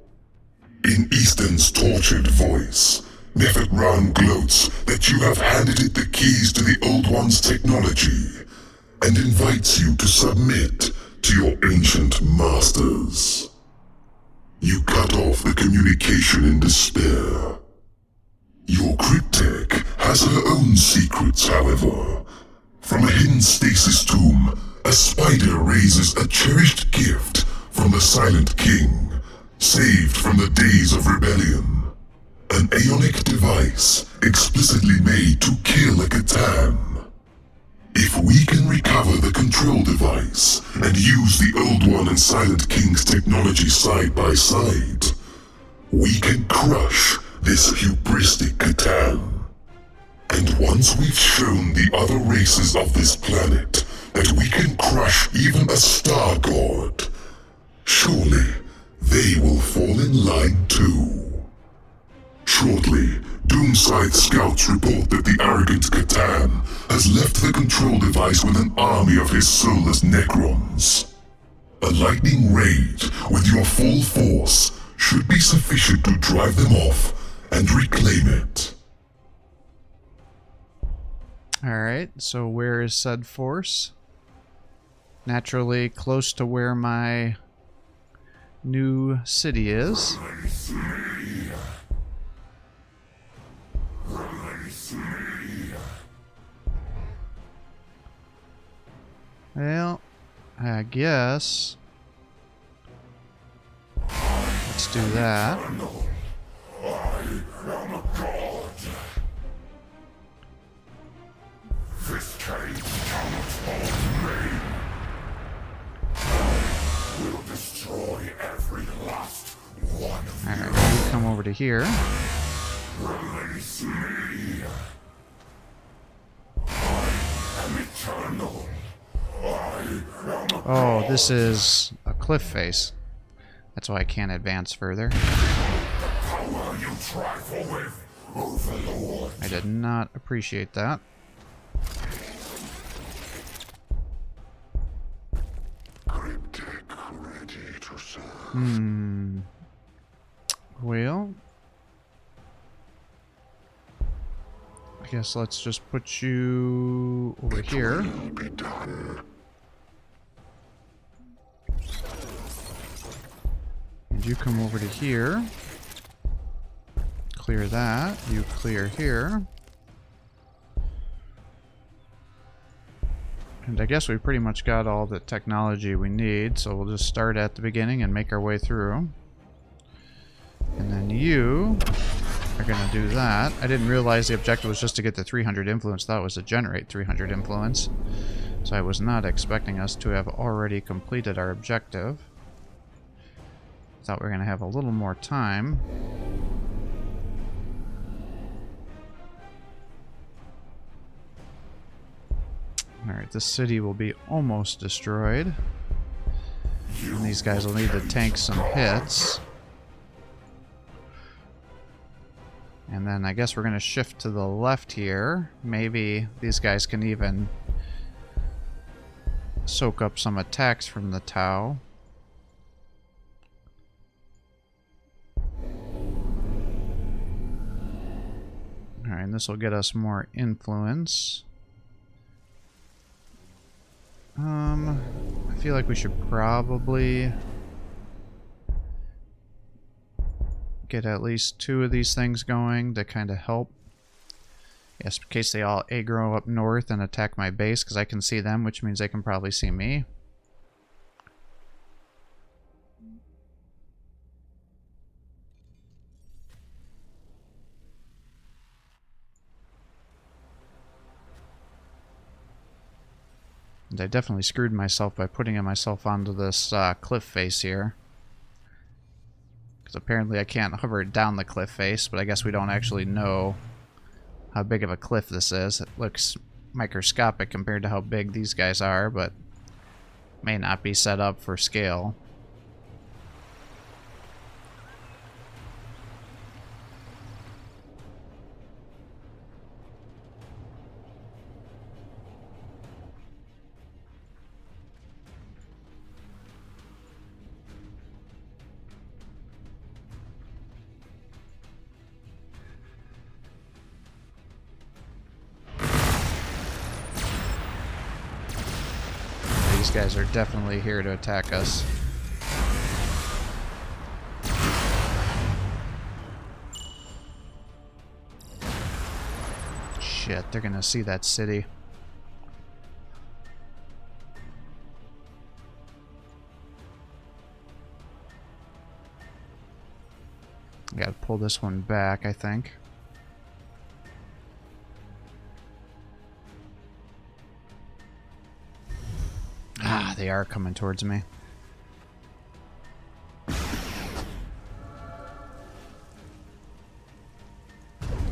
[SPEAKER 2] In Easton's tortured voice, Nefertran gloats that you have handed it the keys to the Old One's technology, and invites you to submit to your ancient masters. You cut off the communication in despair. Your cryptech has her own secrets, however. From a hidden stasis tomb, a spider raises a cherished gift from the Silent King, saved from the days of rebellion. An aeonic device explicitly made to kill a Catan. If we can recover the control device and use the Old One and Silent King's technology side by side, we can crush this hubristic Catan. And once we've shown the other races of this planet that we can crush even a Star God, surely they will fall in line too. Shortly, Doomside scouts report that the arrogant Catan has left the control device with an army of his soulless Necrons. A lightning raid with your full force should be sufficient to drive them off and reclaim it.
[SPEAKER 1] Alright, so where is said force? Naturally close to where my new city is. Well, I guess let's do that.
[SPEAKER 2] This cage cannot hold me. I will destroy every last one of you.
[SPEAKER 1] Alright, you come over to here.
[SPEAKER 2] Release me. I am eternal.
[SPEAKER 1] Oh, this is a cliff face. That's why I can't advance further.
[SPEAKER 2] Power you trifle with, Overlord.
[SPEAKER 1] I did not appreciate that.
[SPEAKER 2] Cryptic ready to serve.
[SPEAKER 1] Well, I guess let's just put you over here.
[SPEAKER 2] Will be done.
[SPEAKER 1] And you come over to here. Clear that. You clear here. And I guess we pretty much got all the technology we need, so we'll just start at the beginning and make our way through. And then you are going to do that. I didn't realize the objective was just to get the 300 influence. That was to generate 300 influence. So I was not expecting us to have already completed our objective. Thought we were going to have a little more time. Alright, this city will be almost destroyed. And these guys will need to tank some hits. And then I guess we're going to shift to the left here. Maybe these guys can even soak up some attacks from the Tau. Alright, and this will get us more influence. I feel like we should probably get at least 2 of these things going to kind of help. Yes, in case they all aggro up north and attack my base, because I can see them, which means they can probably see me. And I definitely screwed myself by putting myself onto this cliff face here. Because apparently I can't hover down the cliff face, but I guess we don't actually know how big of a cliff this is. It looks microscopic compared to how big these guys are, but may not be set up for scale. These guys are definitely here to attack us. Shit, they're gonna see that city. I gotta pull this one back, I think. They are coming towards me.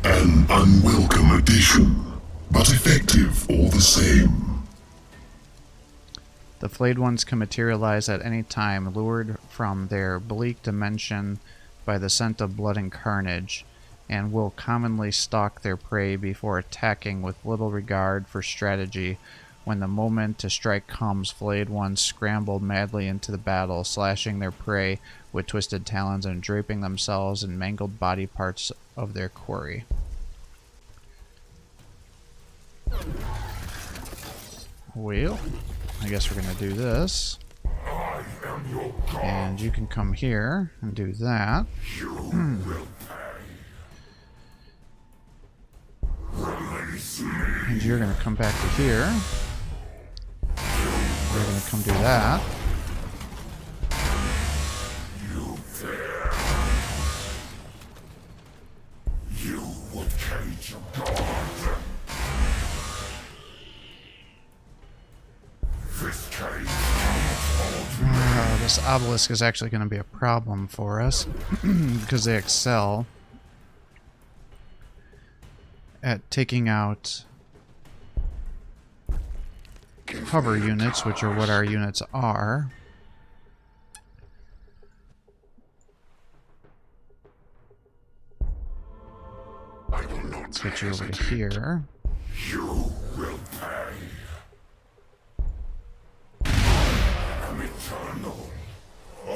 [SPEAKER 2] An unwelcome addition, but effective all the same.
[SPEAKER 1] The flayed ones can materialize at any time, lured from their bleak dimension by the scent of blood and carnage, and will commonly stalk their prey before attacking with little regard for strategy. When the moment to strike comes, flayed ones scramble madly into the battle, slashing their prey with twisted talons and draping themselves in mangled body parts of their quarry. Well, I guess we're going to do this. And you can come here and do that. And you're going to come back to here. We're going to come do that. This obelisk is actually going to be a problem for us because they excel at taking out cover units, which are what our units are. Let's get you over to here.
[SPEAKER 2] You will pay. I am eternal. I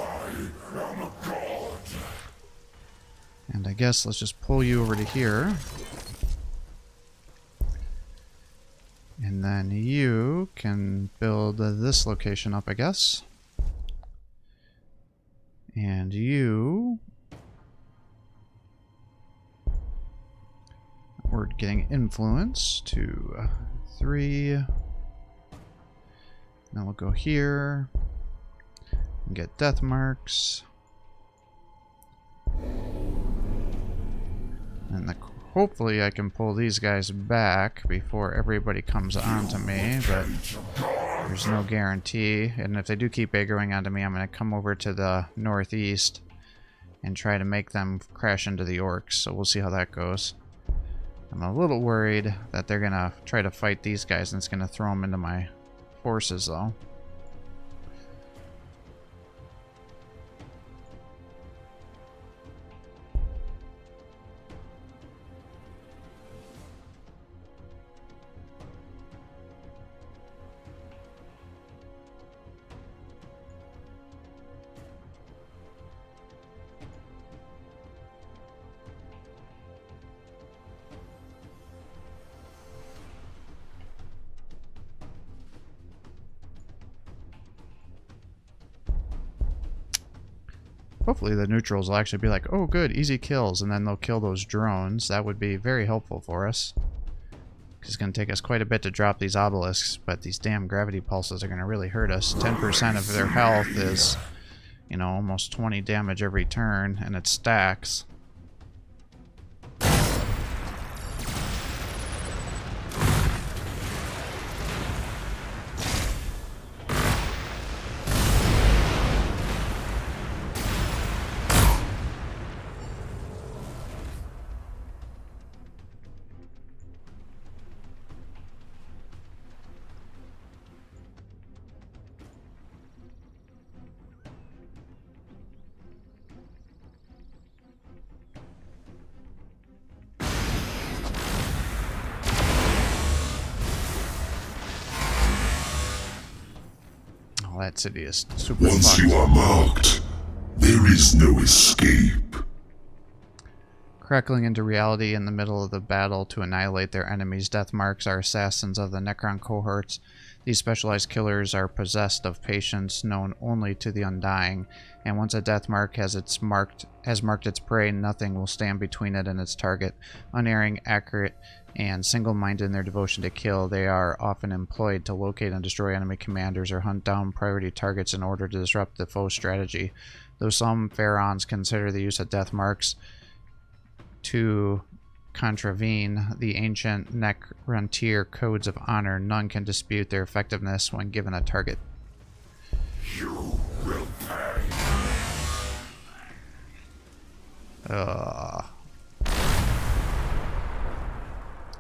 [SPEAKER 2] am a god.
[SPEAKER 1] And I guess let's just pull you over to here. And then you can build this location up, I guess. And you... we're getting influence to 3. Then we'll go here and get death marks. And hopefully I can pull these guys back before everybody comes onto me, but there's no guarantee. And if they do keep aggroing onto me, I'm going to come over to the northeast and try to make them crash into the orcs. So we'll see how that goes. I'm a little worried that they're going to try to fight these guys and it's going to throw them into my forces, though. Hopefully the neutrals will actually be like, oh good, easy kills, and then they'll kill those drones. That would be very helpful for us. It's going to take us quite a bit to drop these obelisks, but these damn gravity pulses are going to really hurt us. 10% of their health is, you know, almost 20 damage every turn, and it stacks. That city is super
[SPEAKER 2] Once
[SPEAKER 1] fucked.
[SPEAKER 2] you are marked, there is no escape.
[SPEAKER 1] Crackling into reality in the middle of the battle to annihilate their enemies, death marks are assassins of the Necron cohorts. These specialized killers are possessed of patience known only to the undying, and once a death mark has marked its prey, nothing will stand between it and its target. Unerring, accurate, and single-minded in their devotion to kill, they are often employed to locate and destroy enemy commanders or hunt down priority targets in order to disrupt the foe's strategy. Though some pharaons consider the use of death marks to contravene the ancient Necrontier codes of honor, none can dispute their effectiveness when given a target.
[SPEAKER 2] You will pay.
[SPEAKER 1] I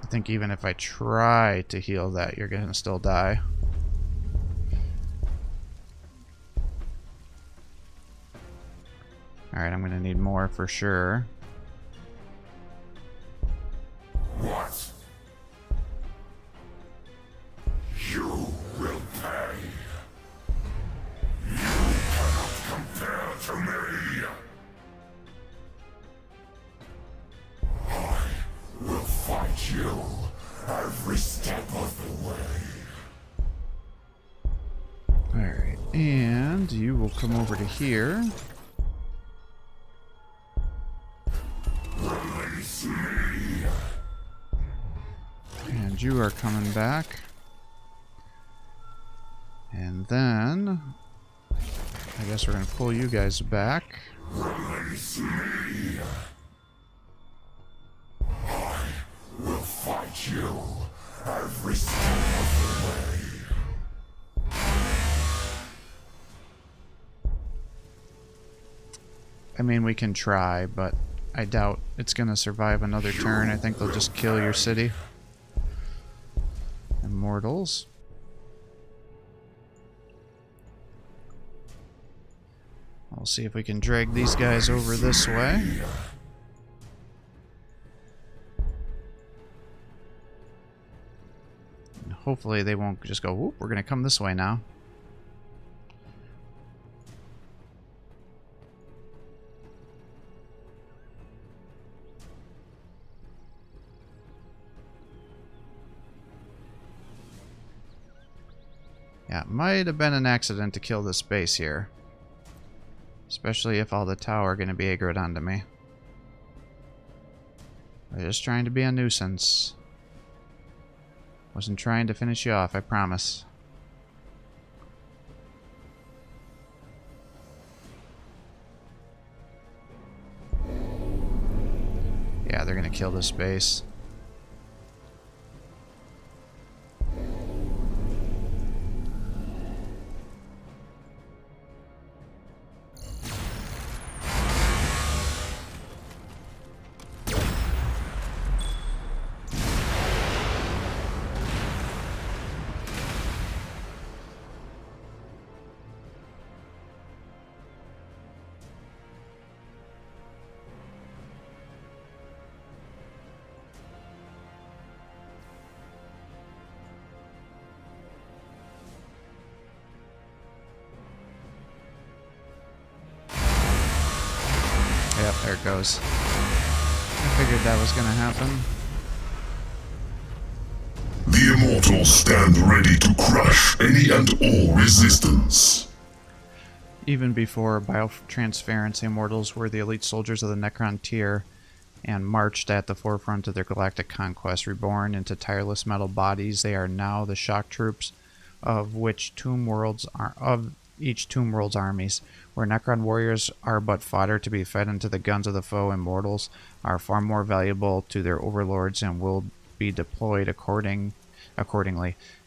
[SPEAKER 1] think even if I try to heal that, you're gonna still die. Alright, I'm gonna need more for sure.
[SPEAKER 2] What? You will pay. You cannot compare to me. I will fight you every step of the way.
[SPEAKER 1] Alright, and you will come over to here.
[SPEAKER 2] Release me.
[SPEAKER 1] And you are coming back. And then I guess we're gonna pull you guys back.
[SPEAKER 2] Release me. I will fight you every step of the way.
[SPEAKER 1] I mean, we can try, but I doubt it's gonna survive another turn. I think they'll just kill your city. Immortals. We'll see if we can drag these guys over this way. And hopefully they won't just go, whoop, we're gonna come this way now. Yeah, it might have been an accident to kill this base here. Especially if all the tower are going to be aggroed onto me. They're just trying to be a nuisance. Wasn't trying to finish you off, I promise. Yeah, they're going to kill this base. Yep, there it goes. I figured that was going to happen.
[SPEAKER 2] The Immortals stand ready to crush any and all resistance.
[SPEAKER 1] Even before biotransference, Immortals were the elite soldiers of the Necron tier and marched at the forefront of their galactic conquest. Reborn into tireless metal bodies, they are now the shock troops of each Tomb World's armies. Where Necron warriors are but fodder to be fed into the guns of the foe, Immortals are far more valuable to their overlords and will be deployed accordingly.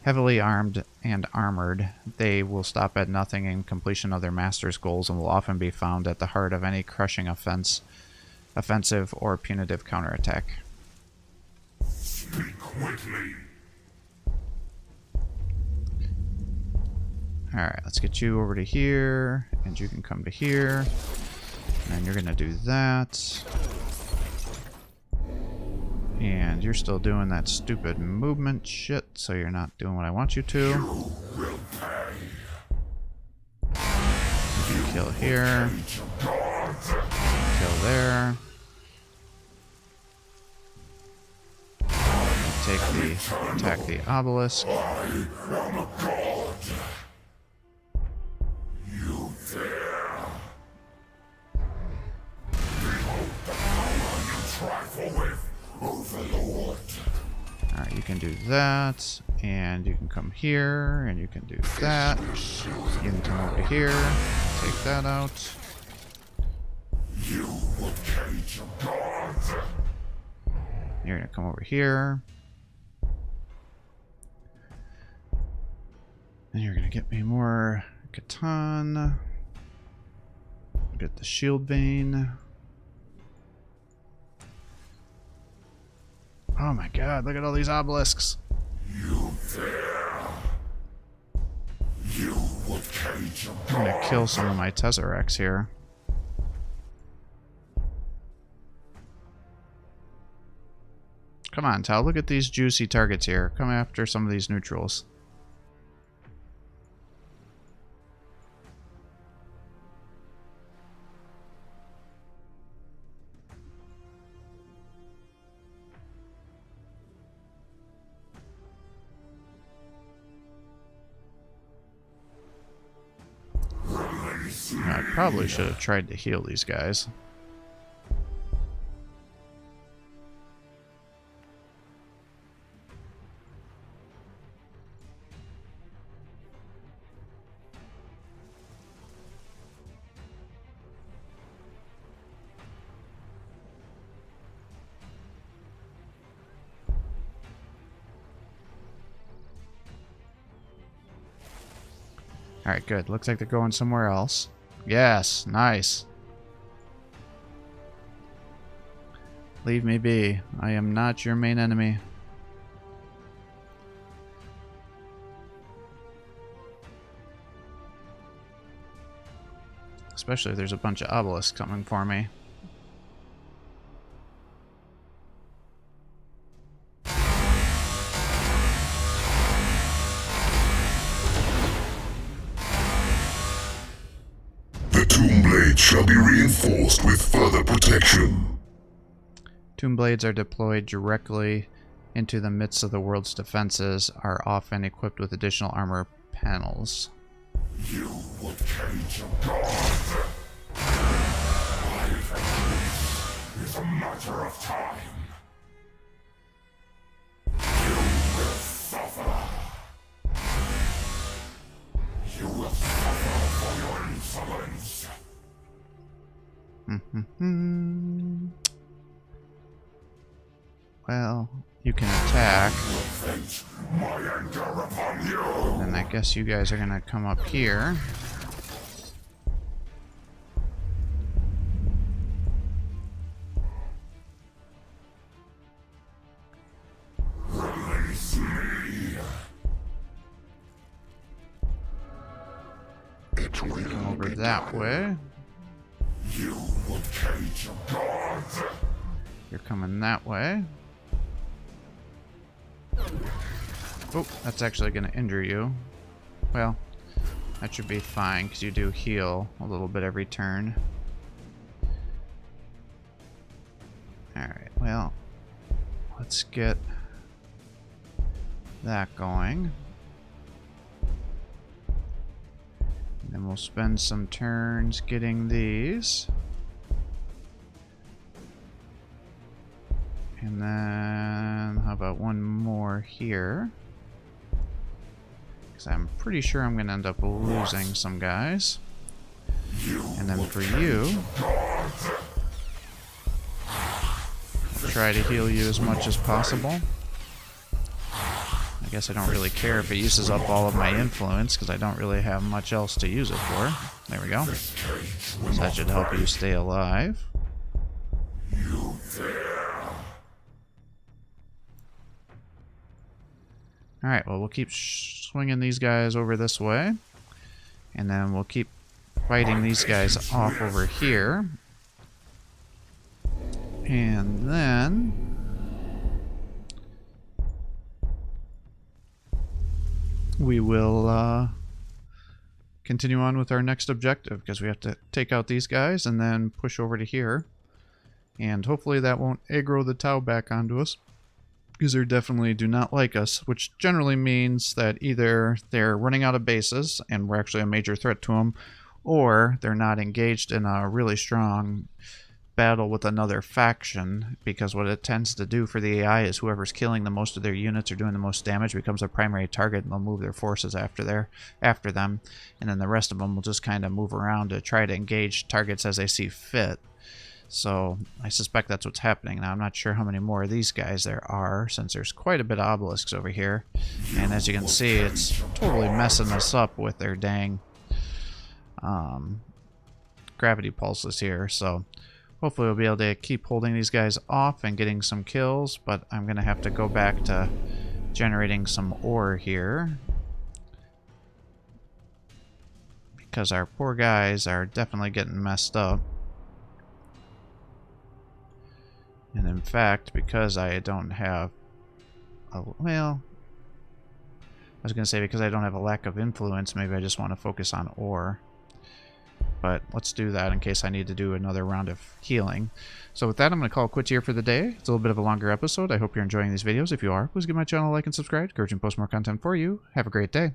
[SPEAKER 1] Heavily armed and armored, they will stop at nothing in completion of their master's goals and will often be found at the heart of any crushing offensive or punitive counterattack.
[SPEAKER 2] Speak quickly.
[SPEAKER 1] Alright, let's get you over to here, and you can come to here, and you're going to do that. And you're still doing that stupid movement shit, so you're not doing what I want you to.
[SPEAKER 2] You will pay.
[SPEAKER 1] Kill here. Kill there. Attack the obelisk.
[SPEAKER 2] I am a god. You dare. Behold the power you trifle with, Overlord.
[SPEAKER 1] Alright, you can do that, and you can come here, and you can do that. You can come over here, take that out.
[SPEAKER 2] You will cage a god.
[SPEAKER 1] You're gonna come over here. And you're gonna get me more Catan. Get the shield vein. Oh my god, look at all these obelisks.
[SPEAKER 2] You there. You would cage your
[SPEAKER 1] I'm gonna kill some of my Tesseracts here. Come on, Tal, look at these juicy targets here. Come after some of these neutrals. I probably should have tried to heal these guys. Alright, good. Looks like they're going somewhere else. Yes, nice. Leave me be. I am not your main enemy. Especially if there's a bunch of obelisks coming for me.
[SPEAKER 2] Shall be reinforced with further protection.
[SPEAKER 1] Tomb blades are deployed directly into the midst of the world's defenses, are often equipped with additional armor panels.
[SPEAKER 2] You would cage your god. Life and peace is a matter of time. You will suffer. You will suffer for your insolence.
[SPEAKER 1] Well, you can attack.
[SPEAKER 2] My anger upon you.
[SPEAKER 1] And I guess you guys are gonna come up here.
[SPEAKER 2] Release me.
[SPEAKER 1] Come over that way.
[SPEAKER 2] You will cage your god.
[SPEAKER 1] You're coming that way. Oh, that's actually going to injure you. Well, that should be fine because you do heal a little bit every turn. Alright, well, let's get that going. And then we'll spend some turns getting these. And then, how about one more here? Because I'm pretty sure I'm going to end up losing some guys. And then for you, I'll try to heal you as much as possible. I guess I don't really care if it uses up all of my influence, because I don't really have much else to use it for. There we go. So that should help you stay alive. Alright, well, we'll keep swinging these guys over this way. And then we'll keep fighting these guys off over here. And then we will continue on with our next objective, because we have to take out these guys and then push over to here. And hopefully that won't aggro the Tau back onto us, because they definitely do not like us, which generally means that either they're running out of bases and we're actually a major threat to them, or they're not engaged in a really strong battle with another faction, because what it tends to do for the AI is whoever's killing the most of their units or doing the most damage becomes a primary target, and they'll move their forces after them, and then the rest of them will just kind of move around to try to engage targets as they see fit. So I suspect that's what's happening. Now I'm not sure how many more of these guys there are, since there's quite a bit of obelisks over here, and as you can see, it's totally messing us up with their dang gravity pulses here, so hopefully we'll be able to keep holding these guys off and getting some kills, but I'm going to have to go back to generating some ore here, because our poor guys are definitely getting messed up. And in fact, because I don't have well, I was going to say because I don't have a lack of influence, maybe I just want to focus on ore. But let's do that in case I need to do another round of healing. So with that, I'm going to call it quits here for the day. It's a little bit of a longer episode. I hope you're enjoying these videos. If you are, please give my channel a like and subscribe. Encourage and post more content for you. Have a great day.